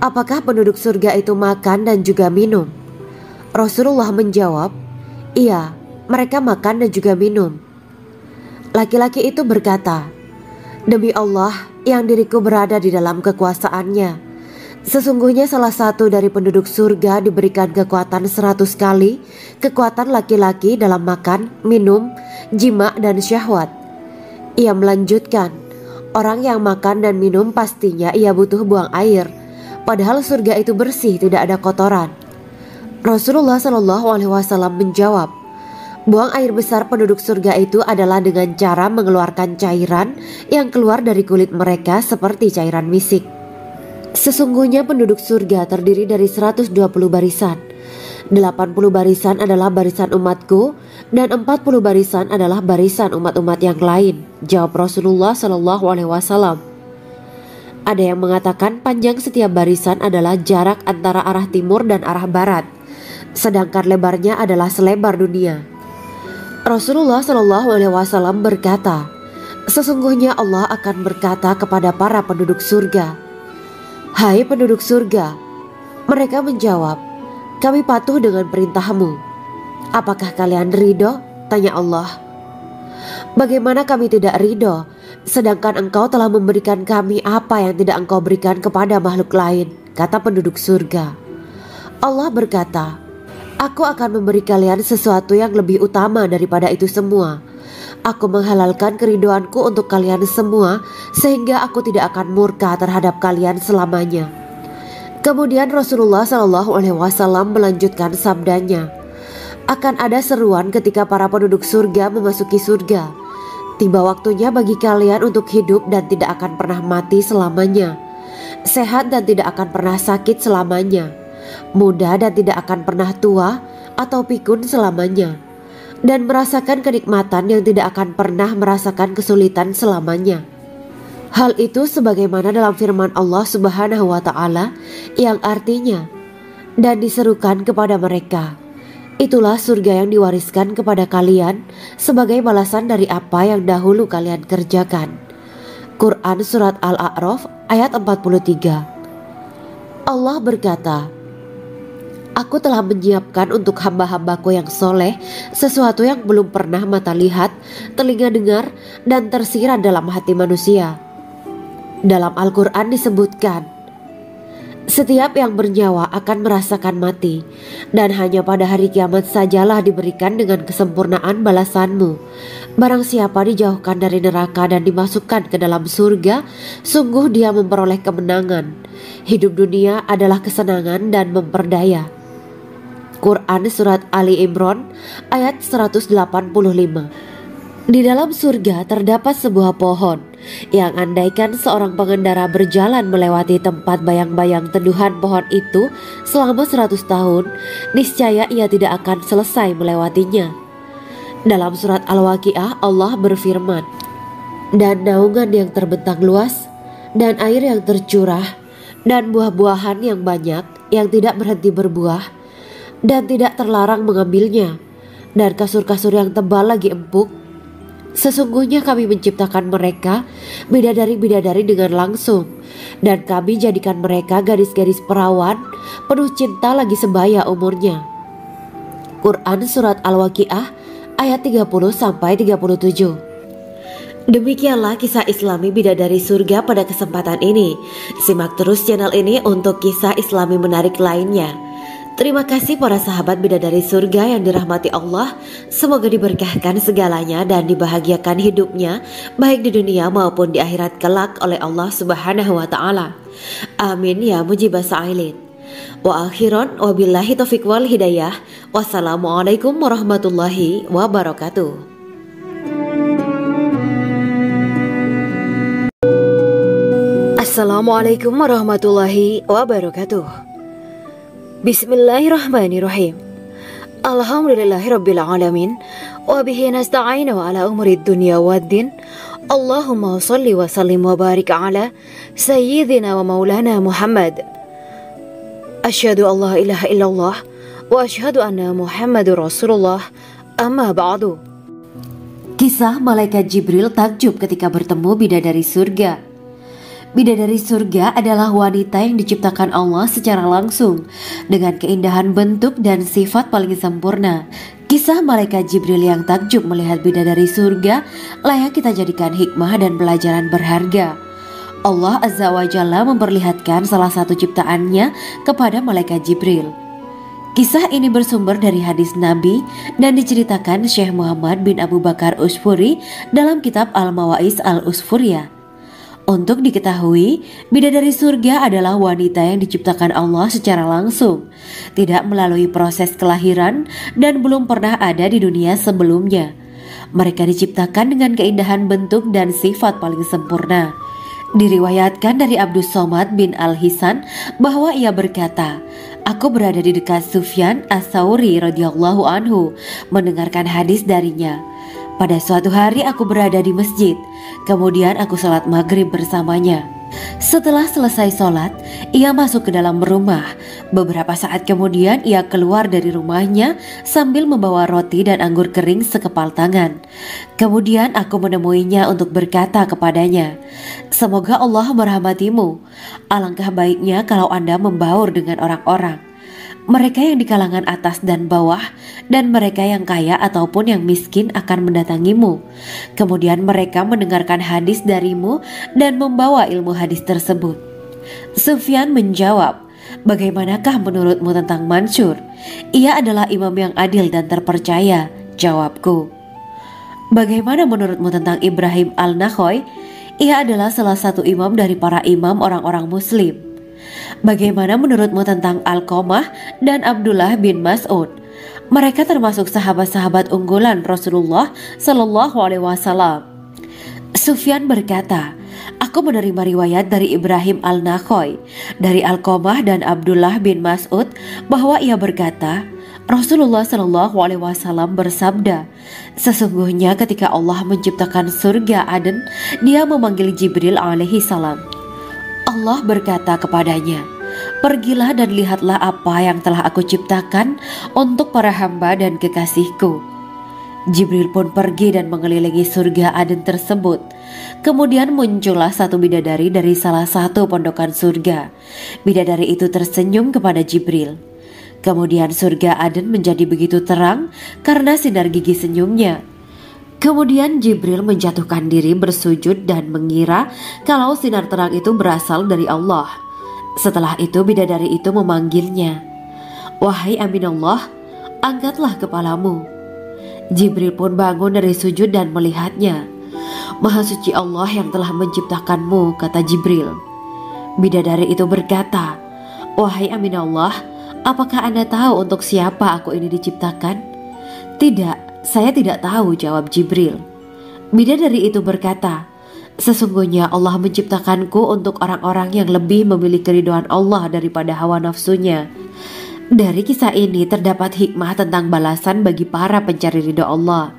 apakah penduduk surga itu makan dan juga minum?" Rasulullah menjawab, "Iya, mereka makan dan juga minum." Laki-laki itu berkata, Demi Allah yang diriku berada di dalam kekuasaannya, sesungguhnya salah satu dari penduduk surga diberikan kekuatan 100 kali kekuatan laki-laki dalam makan, minum, jima dan syahwat. Ia melanjutkan, orang yang makan dan minum pastinya ia butuh buang air, padahal surga itu bersih, tidak ada kotoran. Rasulullah SAW menjawab, buang air besar penduduk surga itu adalah dengan cara mengeluarkan cairan yang keluar dari kulit mereka seperti cairan misik. Sesungguhnya penduduk surga terdiri dari 120 barisan. 80 barisan adalah barisan umatku dan 40 barisan adalah barisan umat-umat yang lain, jawab Rasulullah SAW. Ada yang mengatakan panjang setiap barisan adalah jarak antara arah timur dan arah barat, sedangkan lebarnya adalah selebar dunia. Rasulullah SAW berkata, sesungguhnya Allah akan berkata kepada para penduduk surga, hai penduduk surga. Mereka menjawab, kami patuh dengan perintahmu. Apakah kalian ridho? Tanya Allah. Bagaimana kami tidak ridho, sedangkan engkau telah memberikan kami apa yang tidak engkau berikan kepada makhluk lain, kata penduduk surga. Allah berkata, aku akan memberi kalian sesuatu yang lebih utama daripada itu semua. Aku menghalalkan keridoanku untuk kalian semua, sehingga aku tidak akan murka terhadap kalian selamanya. Kemudian Rasulullah SAW melanjutkan sabdanya, akan ada seruan ketika para penduduk surga memasuki surga. Tiba waktunya bagi kalian untuk hidup dan tidak akan pernah mati selamanya, sehat dan tidak akan pernah sakit selamanya, muda dan tidak akan pernah tua atau pikun selamanya, dan merasakan kenikmatan yang tidak akan pernah merasakan kesulitan selamanya. Hal itu sebagaimana dalam firman Allah Subhanahu wa Ta'ala yang artinya, dan diserukan kepada mereka, itulah surga yang diwariskan kepada kalian sebagai balasan dari apa yang dahulu kalian kerjakan. Quran Surat Al-A'raf ayat 43. Allah berkata, aku telah menyiapkan untuk hamba-hambaku yang soleh sesuatu yang belum pernah mata lihat, telinga dengar, dan tersirat dalam hati manusia. Dalam Al-Quran disebutkan, setiap yang bernyawa akan merasakan mati, dan hanya pada hari kiamat sajalah diberikan dengan kesempurnaan balasanmu. Barang siapa dijauhkan dari neraka dan dimasukkan ke dalam surga, sungguh dia memperoleh kemenangan. Hidup dunia adalah kesenangan dan memperdaya. Quran Surat Ali Imran ayat 185. Di dalam surga terdapat sebuah pohon yang andaikan seorang pengendara berjalan melewati tempat bayang-bayang teduhan pohon itu selama 100 tahun, niscaya ia tidak akan selesai melewatinya. Dalam surat Al-Waqiah Allah berfirman, dan naungan yang terbentang luas, dan air yang tercurah, dan buah-buahan yang banyak yang tidak berhenti berbuah, dan tidak terlarang mengambilnya, dan kasur-kasur yang tebal lagi empuk. Sesungguhnya kami menciptakan mereka bidadari-bidadari dengan langsung, dan kami jadikan mereka gadis-gadis perawan penuh cinta lagi sebaya umurnya. Quran Surat Al-Waqiah ayat 30-37. Demikianlah kisah Islami bidadari surga pada kesempatan ini. Simak terus channel ini untuk kisah Islami menarik lainnya. Terima kasih para sahabat bidadari surga yang dirahmati Allah. Semoga diberkahkan segalanya dan dibahagiakan hidupnya, baik di dunia maupun di akhirat kelak oleh Allah Subhanahu wa Ta'ala. Amin ya mujibah sa'ilin. Wa akhiran wabillahi taufiq wal hidayah. Wassalamualaikum warahmatullahi wabarakatuh. Assalamualaikum warahmatullahi wabarakatuh. Bismillahirrahmanirrahim. Alhamdulillahirabbil alamin wa bihi nasta'inu ala umuri dunya waddin. Allahumma shalli wa sallim wa barik ala sayyidina wa maulana Muhammad. Asyhadu an la ilaha illallah wa asyhadu anna Muhammadur Rasulullah. Amma ba'du. Kisah malaikat Jibril takjub ketika bertemu bidadari surga. Bidadari surga adalah wanita yang diciptakan Allah secara langsung dengan keindahan bentuk dan sifat paling sempurna. Kisah malaikat Jibril yang takjub melihat bidadari surga layak kita jadikan hikmah dan pelajaran berharga. Allah Azza wa Jalla memperlihatkan salah satu ciptaannya kepada malaikat Jibril. Kisah ini bersumber dari hadis Nabi dan diceritakan Syekh Muhammad bin Abu Bakar Usfuri dalam kitab Al-Mawaiz Al-Usfuriyah. Untuk diketahui, bidadari surga adalah wanita yang diciptakan Allah secara langsung, tidak melalui proses kelahiran dan belum pernah ada di dunia sebelumnya. Mereka diciptakan dengan keindahan bentuk dan sifat paling sempurna. Diriwayatkan dari Abdus Somad bin Al-Hisan bahwa ia berkata, "Aku berada di dekat Sufyan Ats-Tsauri radhiyallahu anhu mendengarkan hadis darinya. Pada suatu hari aku berada di masjid, kemudian aku sholat maghrib bersamanya. Setelah selesai sholat, ia masuk ke dalam rumah. Beberapa saat kemudian ia keluar dari rumahnya sambil membawa roti dan anggur kering sekepal tangan. Kemudian aku menemuinya untuk berkata kepadanya, 'Semoga Allah merahmatimu. Alangkah baiknya kalau Anda membaur dengan orang-orang. Mereka yang di kalangan atas dan bawah, dan mereka yang kaya ataupun yang miskin akan mendatangimu. Kemudian mereka mendengarkan hadis darimu dan membawa ilmu hadis tersebut.' Sufyan menjawab, 'Bagaimanakah menurutmu tentang Mansur? Ia adalah imam yang adil dan terpercaya.' Jawabku, 'Bagaimana menurutmu tentang Ibrahim Al-Nakhoy? Ia adalah salah satu imam dari para imam orang-orang muslim.' 'Bagaimana menurutmu tentang Alqamah dan Abdullah bin Mas'ud? Mereka termasuk sahabat-sahabat unggulan Rasulullah Shallallahu Alaihi Wasallam.' Sufyan berkata, 'Aku menerima riwayat dari Ibrahim Al-Nakhoy, dari Alqamah dan Abdullah bin Mas'ud bahwa ia berkata, Rasulullah Shallallahu Alaihi Wasallam bersabda, sesungguhnya ketika Allah menciptakan surga Aden, Dia memanggil Jibril alaihi salam. Allah berkata kepadanya, pergilah dan lihatlah apa yang telah aku ciptakan untuk para hamba dan kekasihku. Jibril pun pergi dan mengelilingi surga Aden tersebut. Kemudian muncullah satu bidadari dari salah satu pondokan surga. Bidadari itu tersenyum kepada Jibril. Kemudian surga Aden menjadi begitu terang karena sinar gigi senyumnya. Kemudian Jibril menjatuhkan diri bersujud dan mengira kalau sinar terang itu berasal dari Allah. Setelah itu bidadari itu memanggilnya, wahai Aminullah, angkatlah kepalamu. Jibril pun bangun dari sujud dan melihatnya. Maha suci Allah yang telah menciptakanmu, kata Jibril. Bidadari itu berkata, wahai Aminullah, apakah Anda tahu untuk siapa aku ini diciptakan? Tidak, saya tidak tahu, jawab Jibril. Bidadari itu berkata, sesungguhnya Allah menciptakanku untuk orang-orang yang lebih memilih keridhaan Allah daripada hawa nafsunya. Dari kisah ini terdapat hikmah tentang balasan bagi para pencari ridha Allah.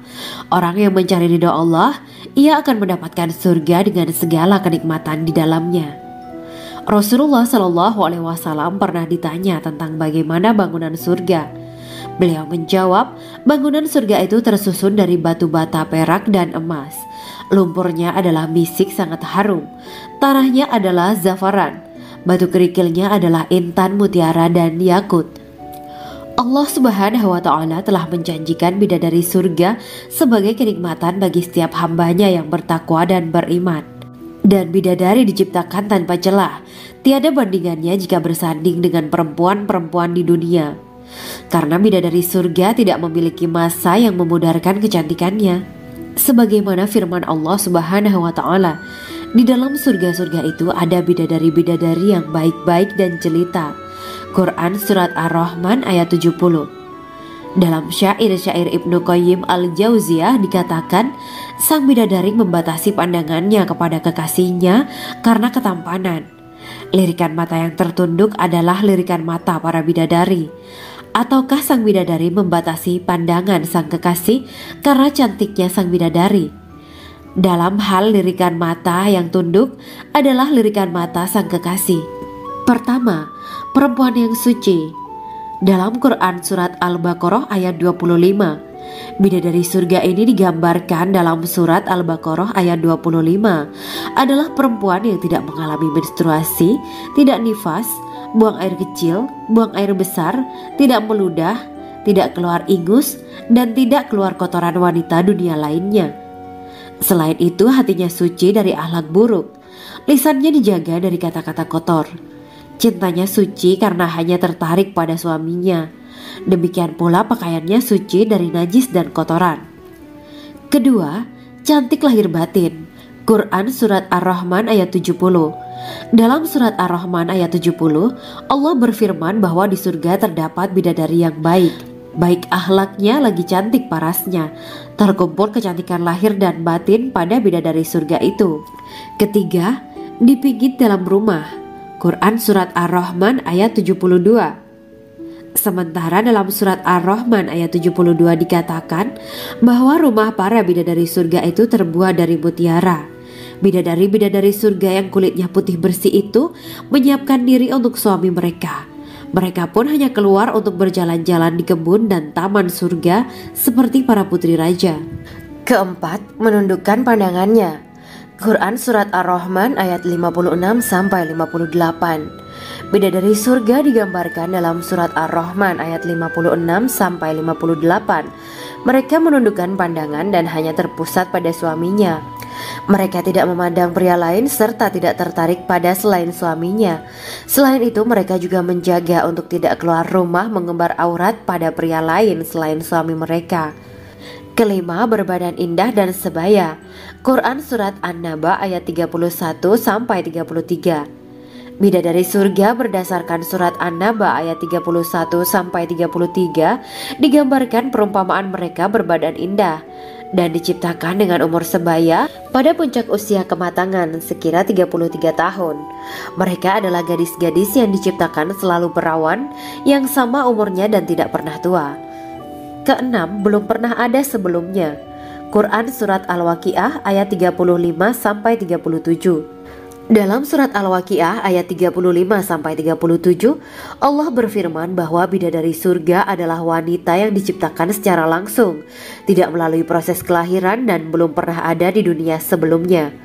Orang yang mencari ridha Allah, ia akan mendapatkan surga dengan segala kenikmatan di dalamnya. Rasulullah Shallallahu Alaihi Wasallam pernah ditanya tentang bagaimana bangunan surga. Beliau menjawab, bangunan surga itu tersusun dari batu bata, perak, dan emas. Lumpurnya adalah misik sangat harum. Tanahnya adalah zafaran. Batu kerikilnya adalah intan, mutiara, dan yakut. Allah Subhanahu wa Ta'ala telah menjanjikan bidadari surga sebagai kenikmatan bagi setiap hambanya yang bertakwa dan beriman. Dan bidadari diciptakan tanpa celah. Tiada bandingannya jika bersanding dengan perempuan-perempuan di dunia. Karena bidadari surga tidak memiliki masa yang memudarkan kecantikannya. Sebagaimana firman Allah Subhanahu wa Ta'ala, di dalam surga-surga itu ada bidadari-bidadari yang baik-baik dan jelita. Quran Surat Ar-Rahman ayat 70. Dalam syair-syair Ibnu Qayyim Al-Jauziyah dikatakan, sang bidadari membatasi pandangannya kepada kekasihnya karena ketampanan. Lirikan mata yang tertunduk adalah lirikan mata para bidadari. Ataukah sang bidadari membatasi pandangan sang kekasih karena cantiknya sang bidadari? Dalam hal lirikan mata yang tunduk adalah lirikan mata sang kekasih. Pertama, perempuan yang suci. Dalam Quran Surat Al-Baqarah ayat 25, bidadari surga ini digambarkan dalam Surat Al-Baqarah ayat 25 adalah perempuan yang tidak mengalami menstruasi, tidak nifas, buang air kecil, buang air besar, tidak meludah, tidak keluar ingus, dan tidak keluar kotoran wanita dunia lainnya. Selain itu, hatinya suci dari akhlak buruk, lisannya dijaga dari kata-kata kotor. Cintanya suci karena hanya tertarik pada suaminya. Demikian pula pakaiannya suci dari najis dan kotoran. Kedua, cantik lahir batin. Quran Surat Ar-Rahman ayat 70. Dalam Surat Ar-Rahman ayat 70, Allah berfirman bahwa di surga terdapat bidadari yang baik. Baik akhlaknya lagi cantik parasnya. Terkumpul kecantikan lahir dan batin pada bidadari surga itu. Ketiga, dipijit dalam rumah. Quran Surat Ar-Rahman ayat 72. Sementara dalam Surat Ar-Rahman ayat 72 dikatakan bahwa rumah para bidadari surga itu terbuat dari mutiara. Bidadari-bidadari surga yang kulitnya putih bersih itu menyiapkan diri untuk suami mereka. Mereka pun hanya keluar untuk berjalan-jalan di kebun dan taman surga seperti para putri raja. Keempat, menundukkan pandangannya. Quran Surat Ar-Rahman ayat 56-58. Bidadari surga digambarkan dalam Surat Ar-Rahman ayat 56-58. Mereka menundukkan pandangan dan hanya terpusat pada suaminya. Mereka tidak memandang pria lain serta tidak tertarik pada selain suaminya. Selain itu, mereka juga menjaga untuk tidak keluar rumah mengembar aurat pada pria lain selain suami mereka. Kelima, berbadan indah dan sebaya. Quran Surat An-Naba ayat 31-33. Bidadari surga berdasarkan Surat An-Naba ayat 31-33 digambarkan perumpamaan mereka berbadan indah dan diciptakan dengan umur sebaya pada puncak usia kematangan sekira 33 tahun. Mereka adalah gadis-gadis yang diciptakan selalu perawan yang sama umurnya dan tidak pernah tua. Keenam, belum pernah ada sebelumnya. Quran Surat Al-Waqiah ayat 35-37. Dalam Surat Al-Waqiah ayat 35-37, Allah berfirman bahwa bidadari surga adalah wanita yang diciptakan secara langsung, tidak melalui proses kelahiran dan belum pernah ada di dunia sebelumnya.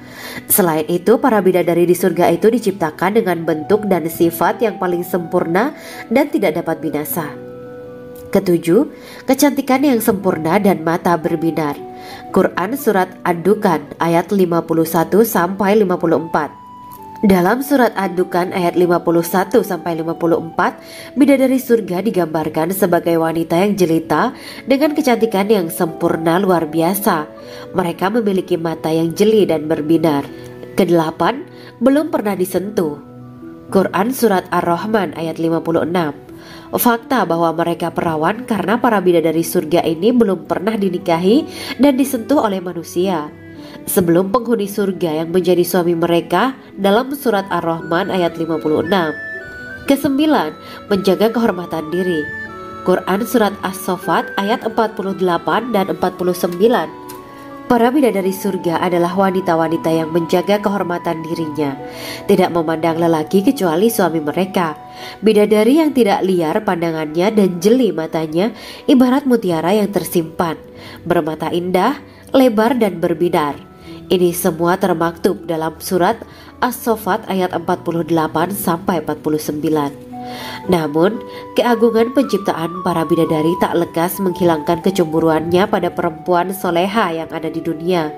Selain itu, para bidadari di surga itu diciptakan dengan bentuk dan sifat yang paling sempurna dan tidak dapat binasa. Ketujuh, kecantikan yang sempurna dan mata berbinar. Quran Surat Ad-Dukan ayat 51-54. Dalam Surat Ad-Dukan ayat 51-54, bidadari surga digambarkan sebagai wanita yang jelita dengan kecantikan yang sempurna luar biasa. Mereka memiliki mata yang jeli dan berbinar. Kedelapan, belum pernah disentuh. Quran Surat Ar-Rahman ayat 56. Fakta bahwa mereka perawan karena para bidadari surga ini belum pernah dinikahi dan disentuh oleh manusia sebelum penghuni surga yang menjadi suami mereka dalam Surat Ar-Rahman ayat 56. Kesembilan, menjaga kehormatan diri. Quran Surat As-Saffat ayat 48 dan 49. Para bidadari surga adalah wanita-wanita yang menjaga kehormatan dirinya, tidak memandang lelaki kecuali suami mereka. Bidadari yang tidak liar pandangannya dan jeli matanya ibarat mutiara yang tersimpan, bermata indah, lebar dan berbinar. Ini semua termaktub dalam Surat As-Saffat ayat 48-49. Namun, keagungan penciptaan para bidadari tak lekas menghilangkan kecemburuannya pada perempuan soleha yang ada di dunia.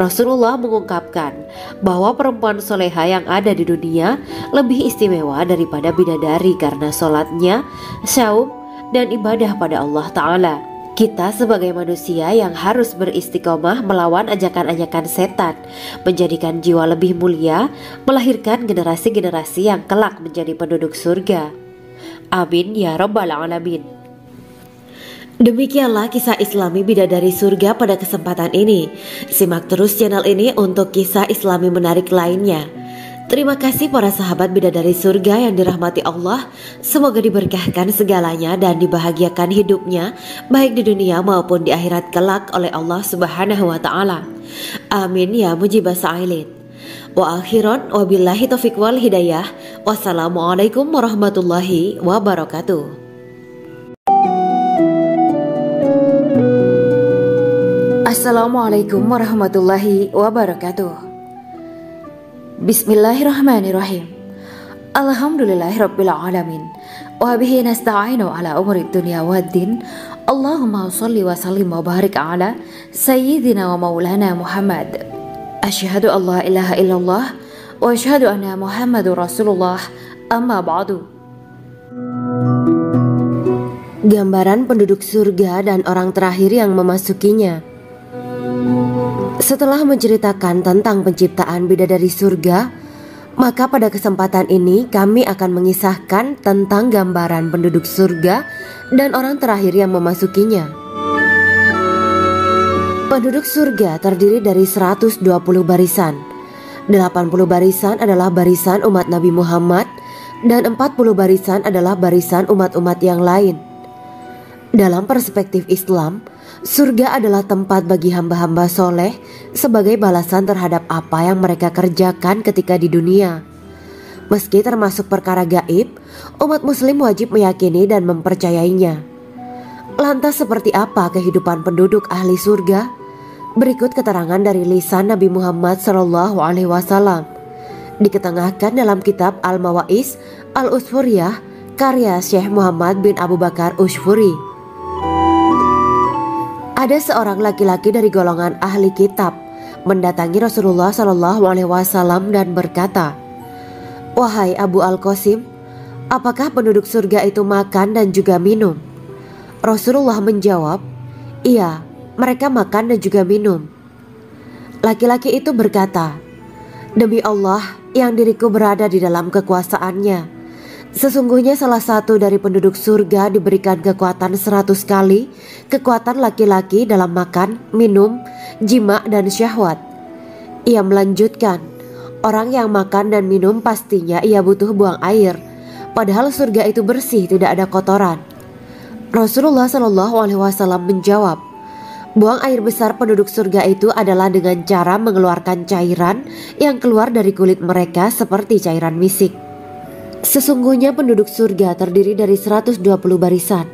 Rasulullah mengungkapkan bahwa perempuan soleha yang ada di dunia lebih istimewa daripada bidadari karena sholatnya, syaum, dan ibadah pada Allah Ta'ala. Kita sebagai manusia yang harus beristiqomah melawan ajakan-ajakan setan, menjadikan jiwa lebih mulia, melahirkan generasi-generasi yang kelak menjadi penduduk surga. Amin ya Rabbal Alamin. Demikianlah kisah Islami bidadari surga pada kesempatan ini. Simak terus channel ini untuk kisah Islami menarik lainnya. Terima kasih para sahabat bidadari surga yang dirahmati Allah. Semoga diberkahkan segalanya dan dibahagiakan hidupnya baik di dunia maupun di akhirat kelak oleh Allah Subhanahu wa Ta'ala. Amin ya mujibah sa'ilin. Wa akhiran wabillahi taufiq wal hidayah. Wassalamualaikum warahmatullahi wabarakatuh. Assalamualaikum warahmatullahi wabarakatuh. Bismillahirrahmanirrahim. Alhamdulillahirabbil alamin. wa bihi nasta'inu ala umuri dunya waddin. Allahumma shalli wa sallim wa barik ala sayyidina wa maulana Muhammad. Asyhadu an la ilaha illallah wa asyhadu anna Muhammadur Rasulullah. Amma ba'du. Gambaran penduduk surga dan orang terakhir yang memasukinya. Setelah menceritakan tentang penciptaan bidadari surga, maka pada kesempatan ini kami akan mengisahkan tentang gambaran penduduk surga dan orang terakhir yang memasukinya. Penduduk surga terdiri dari 120 barisan. 80 barisan adalah barisan umat Nabi Muhammad dan 40 barisan adalah barisan umat-umat yang lain. Dalam perspektif Islam, surga adalah tempat bagi hamba-hamba soleh sebagai balasan terhadap apa yang mereka kerjakan ketika di dunia. Meski termasuk perkara gaib, umat muslim wajib meyakini dan mempercayainya. Lantas seperti apa kehidupan penduduk ahli surga? Berikut keterangan dari lisan Nabi Muhammad SAW, diketengahkan dalam kitab Al-Mawa'is Al-Usfuriyah karya Syekh Muhammad bin Abu Bakar Ushfuri. Ada seorang laki-laki dari golongan ahli kitab mendatangi Rasulullah SAW dan berkata, "Wahai Abu Al-Qasim, apakah penduduk surga itu makan dan juga minum?" Rasulullah menjawab, "Iya, mereka makan dan juga minum." Laki-laki itu berkata, "Demi Allah yang diriku berada di dalam kekuasaannya, sesungguhnya salah satu dari penduduk surga diberikan kekuatan 100 kali kekuatan laki-laki dalam makan, minum, jima, dan syahwat." Ia melanjutkan, "Orang yang makan dan minum pastinya ia butuh buang air, padahal surga itu bersih, tidak ada kotoran." Rasulullah SAW menjawab, "Buang air besar penduduk surga itu adalah dengan cara mengeluarkan cairan yang keluar dari kulit mereka seperti cairan misik." Sesungguhnya penduduk surga terdiri dari 120 barisan.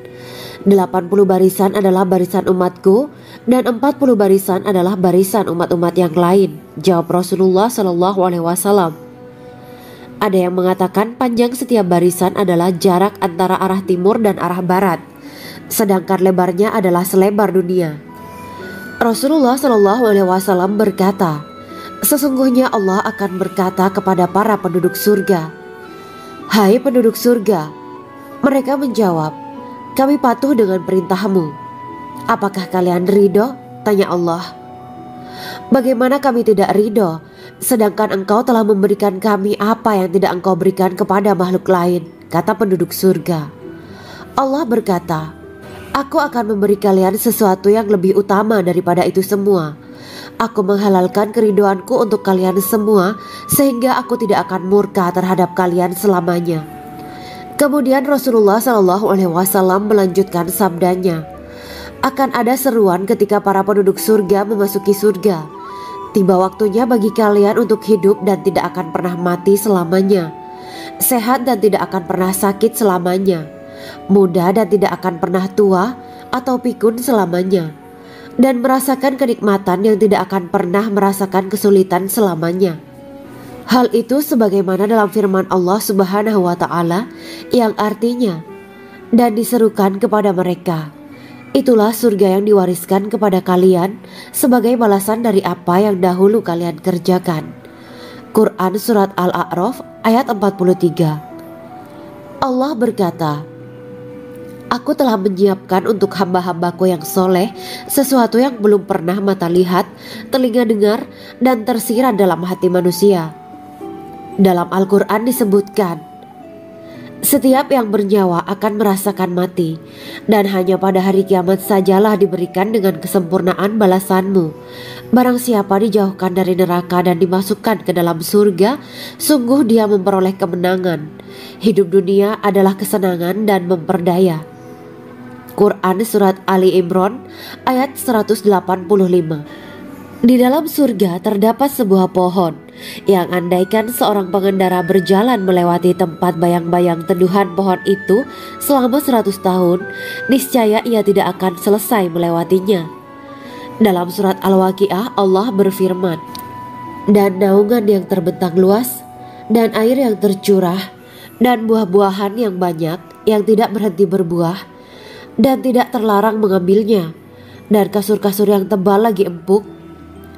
80 barisan adalah barisan umatku dan 40 barisan adalah barisan umat-umat yang lain, jawab Rasulullah SAW. Ada yang mengatakan panjang setiap barisan adalah jarak antara arah timur dan arah barat, sedangkan lebarnya adalah selebar dunia. Rasulullah SAW berkata, "Sesungguhnya Allah akan berkata kepada para penduduk surga, 'Hai penduduk surga,' mereka menjawab, 'Kami patuh dengan perintahmu.' 'Apakah kalian ridho?' tanya Allah. 'Bagaimana kami tidak ridho, sedangkan engkau telah memberikan kami apa yang tidak engkau berikan kepada makhluk lain,' kata penduduk surga. Allah berkata, 'Aku akan memberi kalian sesuatu yang lebih utama daripada itu semua. Aku menghalalkan keridoanku untuk kalian semua sehingga aku tidak akan murka terhadap kalian selamanya.'" Kemudian Rasulullah SAW melanjutkan sabdanya, "Akan ada seruan ketika para penduduk surga memasuki surga. Tiba waktunya bagi kalian untuk hidup dan tidak akan pernah mati selamanya, sehat dan tidak akan pernah sakit selamanya, muda dan tidak akan pernah tua atau pikun selamanya, dan merasakan kenikmatan yang tidak akan pernah merasakan kesulitan selamanya." Hal itu sebagaimana dalam firman Allah Subhanahu wa Ta'ala yang artinya, "Dan diserukan kepada mereka, itulah surga yang diwariskan kepada kalian sebagai balasan dari apa yang dahulu kalian kerjakan." Quran Surat Al-A'raf ayat 43. Allah berkata, "Aku telah menyiapkan untuk hamba-hambaku yang soleh sesuatu yang belum pernah mata lihat, telinga dengar, dan tersirat dalam hati manusia." Dalam Al-Quran disebutkan, "Setiap yang bernyawa akan merasakan mati, dan hanya pada hari kiamat sajalah diberikan dengan kesempurnaan balasanmu. Barang siapa dijauhkan dari neraka dan dimasukkan ke dalam surga, sungguh dia memperoleh kemenangan. Hidup dunia adalah kesenangan dan memperdaya." Quran Surat Ali Imran ayat 185. Di dalam surga terdapat sebuah pohon yang andaikan seorang pengendara berjalan melewati tempat bayang-bayang teduhan pohon itu selama 100 tahun, niscaya ia tidak akan selesai melewatinya. Dalam surat Al-Waqiah Allah berfirman, "Dan naungan yang terbentang luas, dan air yang tercurah, dan buah-buahan yang banyak yang tidak berhenti berbuah dan tidak terlarang mengambilnya, dan kasur-kasur yang tebal lagi empuk.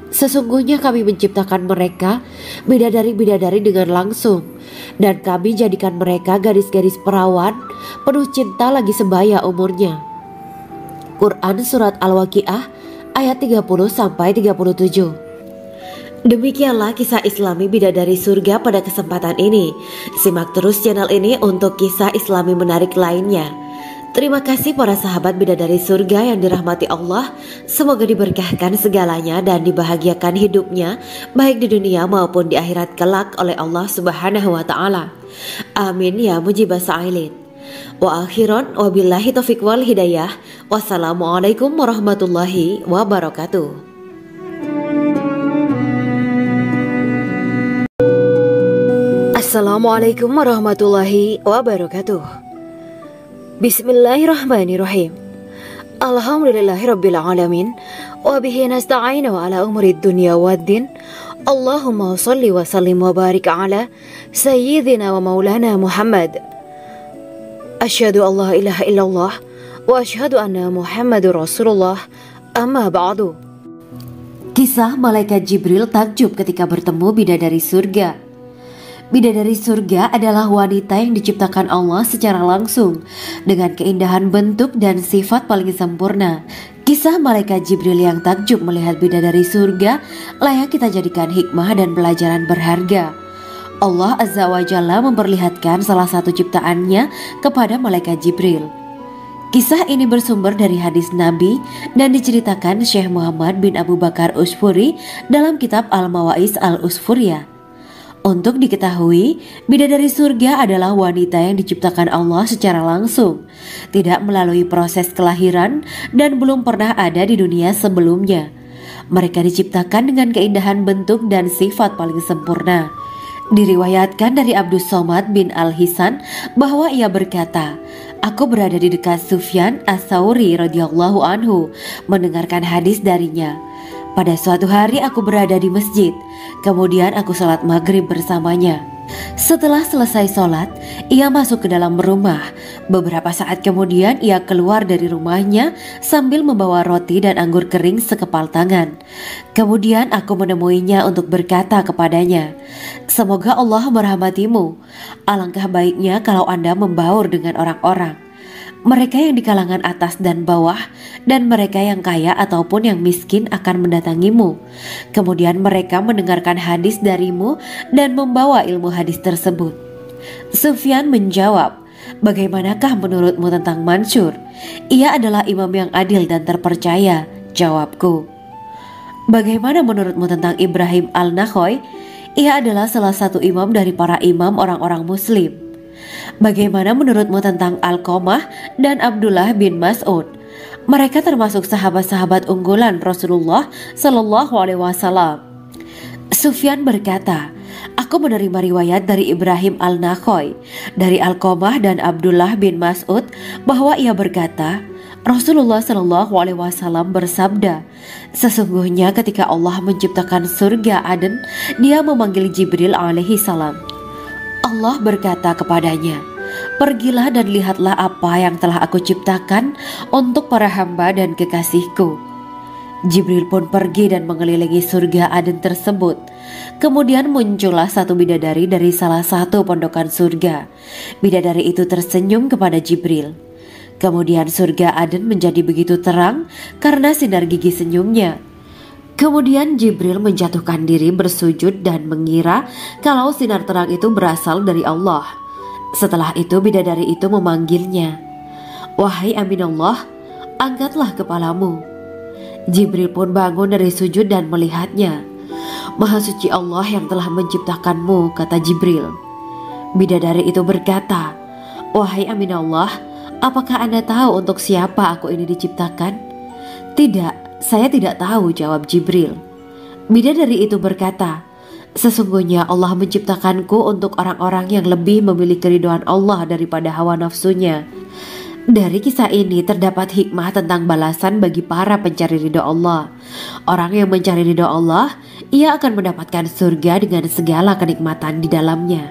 Sesungguhnya kami menciptakan mereka bidadari-bidadari dengan langsung, dan kami jadikan mereka gadis-gadis perawan penuh cinta lagi sebaya umurnya. Quran Surat Al-Waqiah ayat 30-37. Demikianlah kisah Islami bidadari surga pada kesempatan ini. Simak terus channel ini untuk kisah Islami menarik lainnya. Terima kasih para sahabat bidadari surga yang dirahmati Allah. Semoga diberkahkan segalanya dan dibahagiakan hidupnya, baik di dunia maupun di akhirat kelak oleh Allah Subhanahu wa Ta'ala. Amin ya mujibah sa'ilin. Wa akhiran wabillahi taufiq wal hidayah. Wassalamualaikum warahmatullahi wabarakatuh. Assalamualaikum warahmatullahi wabarakatuh. Bismillahirrahmanirrahim. Alhamdulillahirabbil alamin wa bihi nasta'inu ala umuri dunya waddin. Allahumma shalli wa sallim wa barik ala sayyidina wa maulana Muhammad. Asyhadu an la ilaha illallah wa asyhadu anna Muhammadur Rasulullah. Amma ba'du. Kisah malaikat Jibril takjub ketika bertemu bidadari surga. Bidadari surga adalah wanita yang diciptakan Allah secara langsung dengan keindahan bentuk dan sifat paling sempurna. Kisah malaikat Jibril yang takjub melihat bidadari surga layak kita jadikan hikmah dan pelajaran berharga. Allah Azza wa Jalla memperlihatkan salah satu ciptaannya kepada malaikat Jibril. Kisah ini bersumber dari hadis Nabi dan diceritakan Syekh Muhammad bin Abu Bakar Usfuri dalam kitab Al-Mawaiz Al-Usfuriyah. Untuk diketahui, bidadari surga adalah wanita yang diciptakan Allah secara langsung, tidak melalui proses kelahiran dan belum pernah ada di dunia sebelumnya. Mereka diciptakan dengan keindahan bentuk dan sifat paling sempurna. Diriwayatkan dari Abdus Somad bin Al-Hisan bahwa ia berkata, "Aku berada di dekat Sufyan Ats-Tsauri radhiyallahu anhu mendengarkan hadis darinya. Pada suatu hari aku berada di masjid, kemudian aku sholat maghrib bersamanya. Setelah selesai sholat, ia masuk ke dalam rumah. Beberapa saat kemudian ia keluar dari rumahnya sambil membawa roti dan anggur kering sekepal tangan. Kemudian aku menemuinya untuk berkata kepadanya, 'Semoga Allah merahmatimu. Alangkah baiknya kalau Anda membaur dengan orang-orang. Mereka yang di kalangan atas dan bawah, dan mereka yang kaya ataupun yang miskin akan mendatangimu. Kemudian mereka mendengarkan hadis darimu dan membawa ilmu hadis tersebut.' Sufyan menjawab, 'Bagaimanakah menurutmu tentang Mansur? Ia adalah imam yang adil dan terpercaya.' Jawabku. 'Bagaimana menurutmu tentang Ibrahim Al-Nakhoy? Ia adalah salah satu imam dari para imam orang-orang muslim.' 'Bagaimana menurutmu tentang Alqamah dan Abdullah bin Mas'ud? Mereka termasuk sahabat-sahabat unggulan Rasulullah Sallallahu Alaihi Wasallam.' Sufyan berkata, 'Aku menerima riwayat dari Ibrahim Al-Nakhoy, dari Alqamah dan Abdullah bin Mas'ud bahwa ia berkata, Rasulullah Sallallahu Alaihi Wasallam bersabda, sesungguhnya ketika Allah menciptakan surga Aden, Dia memanggil Jibril alaihi salam. Allah berkata kepadanya, pergilah dan lihatlah apa yang telah aku ciptakan untuk para hamba dan kekasihku. Jibril pun pergi dan mengelilingi surga Aden tersebut. Kemudian muncullah satu bidadari dari salah satu pondokan surga. Bidadari itu tersenyum kepada Jibril. Kemudian surga Aden menjadi begitu terang karena sinar gigi senyumnya. Kemudian Jibril menjatuhkan diri bersujud dan mengira kalau sinar terang itu berasal dari Allah. Setelah itu bidadari itu memanggilnya, wahai Aminullah, angkatlah kepalamu. Jibril pun bangun dari sujud dan melihatnya. Maha suci Allah yang telah menciptakanmu, kata Jibril. Bidadari itu berkata, wahai Aminullah, apakah Anda tahu untuk siapa aku ini diciptakan? Tidak, saya tidak tahu, jawab Jibril. Bidadari itu berkata, sesungguhnya Allah menciptakanku untuk orang-orang yang lebih memilih keridhaan Allah daripada hawa nafsunya. Dari kisah ini terdapat hikmah tentang balasan bagi para pencari ridha Allah. Orang yang mencari ridha Allah, ia akan mendapatkan surga dengan segala kenikmatan di dalamnya.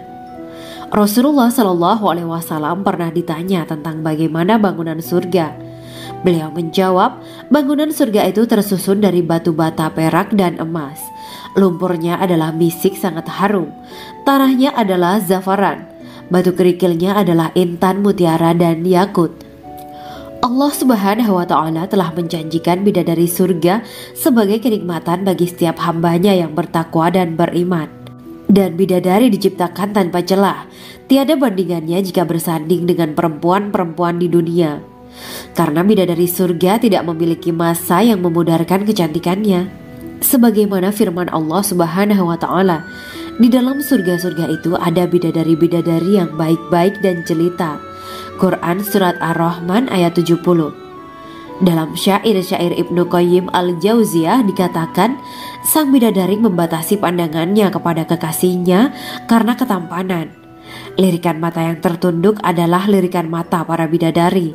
Rasulullah Shallallahu Alaihi Wasallam pernah ditanya tentang bagaimana bangunan surga. Beliau menjawab, bangunan surga itu tersusun dari batu bata, perak, dan emas. Lumpurnya adalah misik sangat harum, tanahnya adalah zafaran, batu kerikilnya adalah intan, mutiara, dan yakut. Allah Subhanahu wa Ta'ala telah menjanjikan bidadari surga sebagai kenikmatan bagi setiap hambanya yang bertakwa dan beriman. Dan bidadari diciptakan tanpa celah, tiada bandingannya jika bersanding dengan perempuan-perempuan di dunia. Karena bidadari surga tidak memiliki masa yang memudarkan kecantikannya. Sebagaimana firman Allah Subhanahu wa Ta'ala, di dalam surga-surga itu ada bidadari-bidadari yang baik-baik dan jelita. Quran Surat Ar-Rahman ayat 70. Dalam syair-syair Ibnu Qayyim Al-Jauziyah dikatakan, sang bidadari membatasi pandangannya kepada kekasihnya karena ketampanan. Lirikan mata yang tertunduk adalah lirikan mata para bidadari.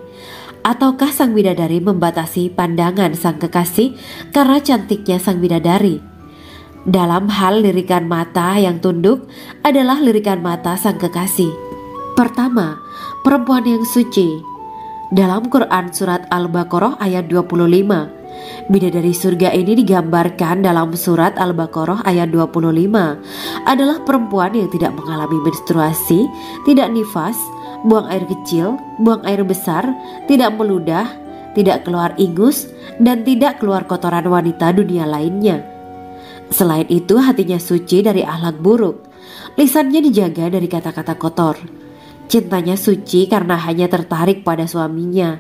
Ataukah sang bidadari membatasi pandangan sang kekasih karena cantiknya sang bidadari? Dalam hal lirikan mata yang tunduk adalah lirikan mata sang kekasih. Pertama, perempuan yang suci. Dalam Quran Surat Al-Baqarah ayat 25, bidadari surga ini digambarkan dalam Surat Al-Baqarah ayat 25 adalah perempuan yang tidak mengalami menstruasi, tidak nifas, buang air kecil, buang air besar, tidak meludah, tidak keluar ingus, dan tidak keluar kotoran wanita dunia lainnya. Selain itu, hatinya suci dari akhlak buruk, lisannya dijaga dari kata-kata kotor. Cintanya suci karena hanya tertarik pada suaminya.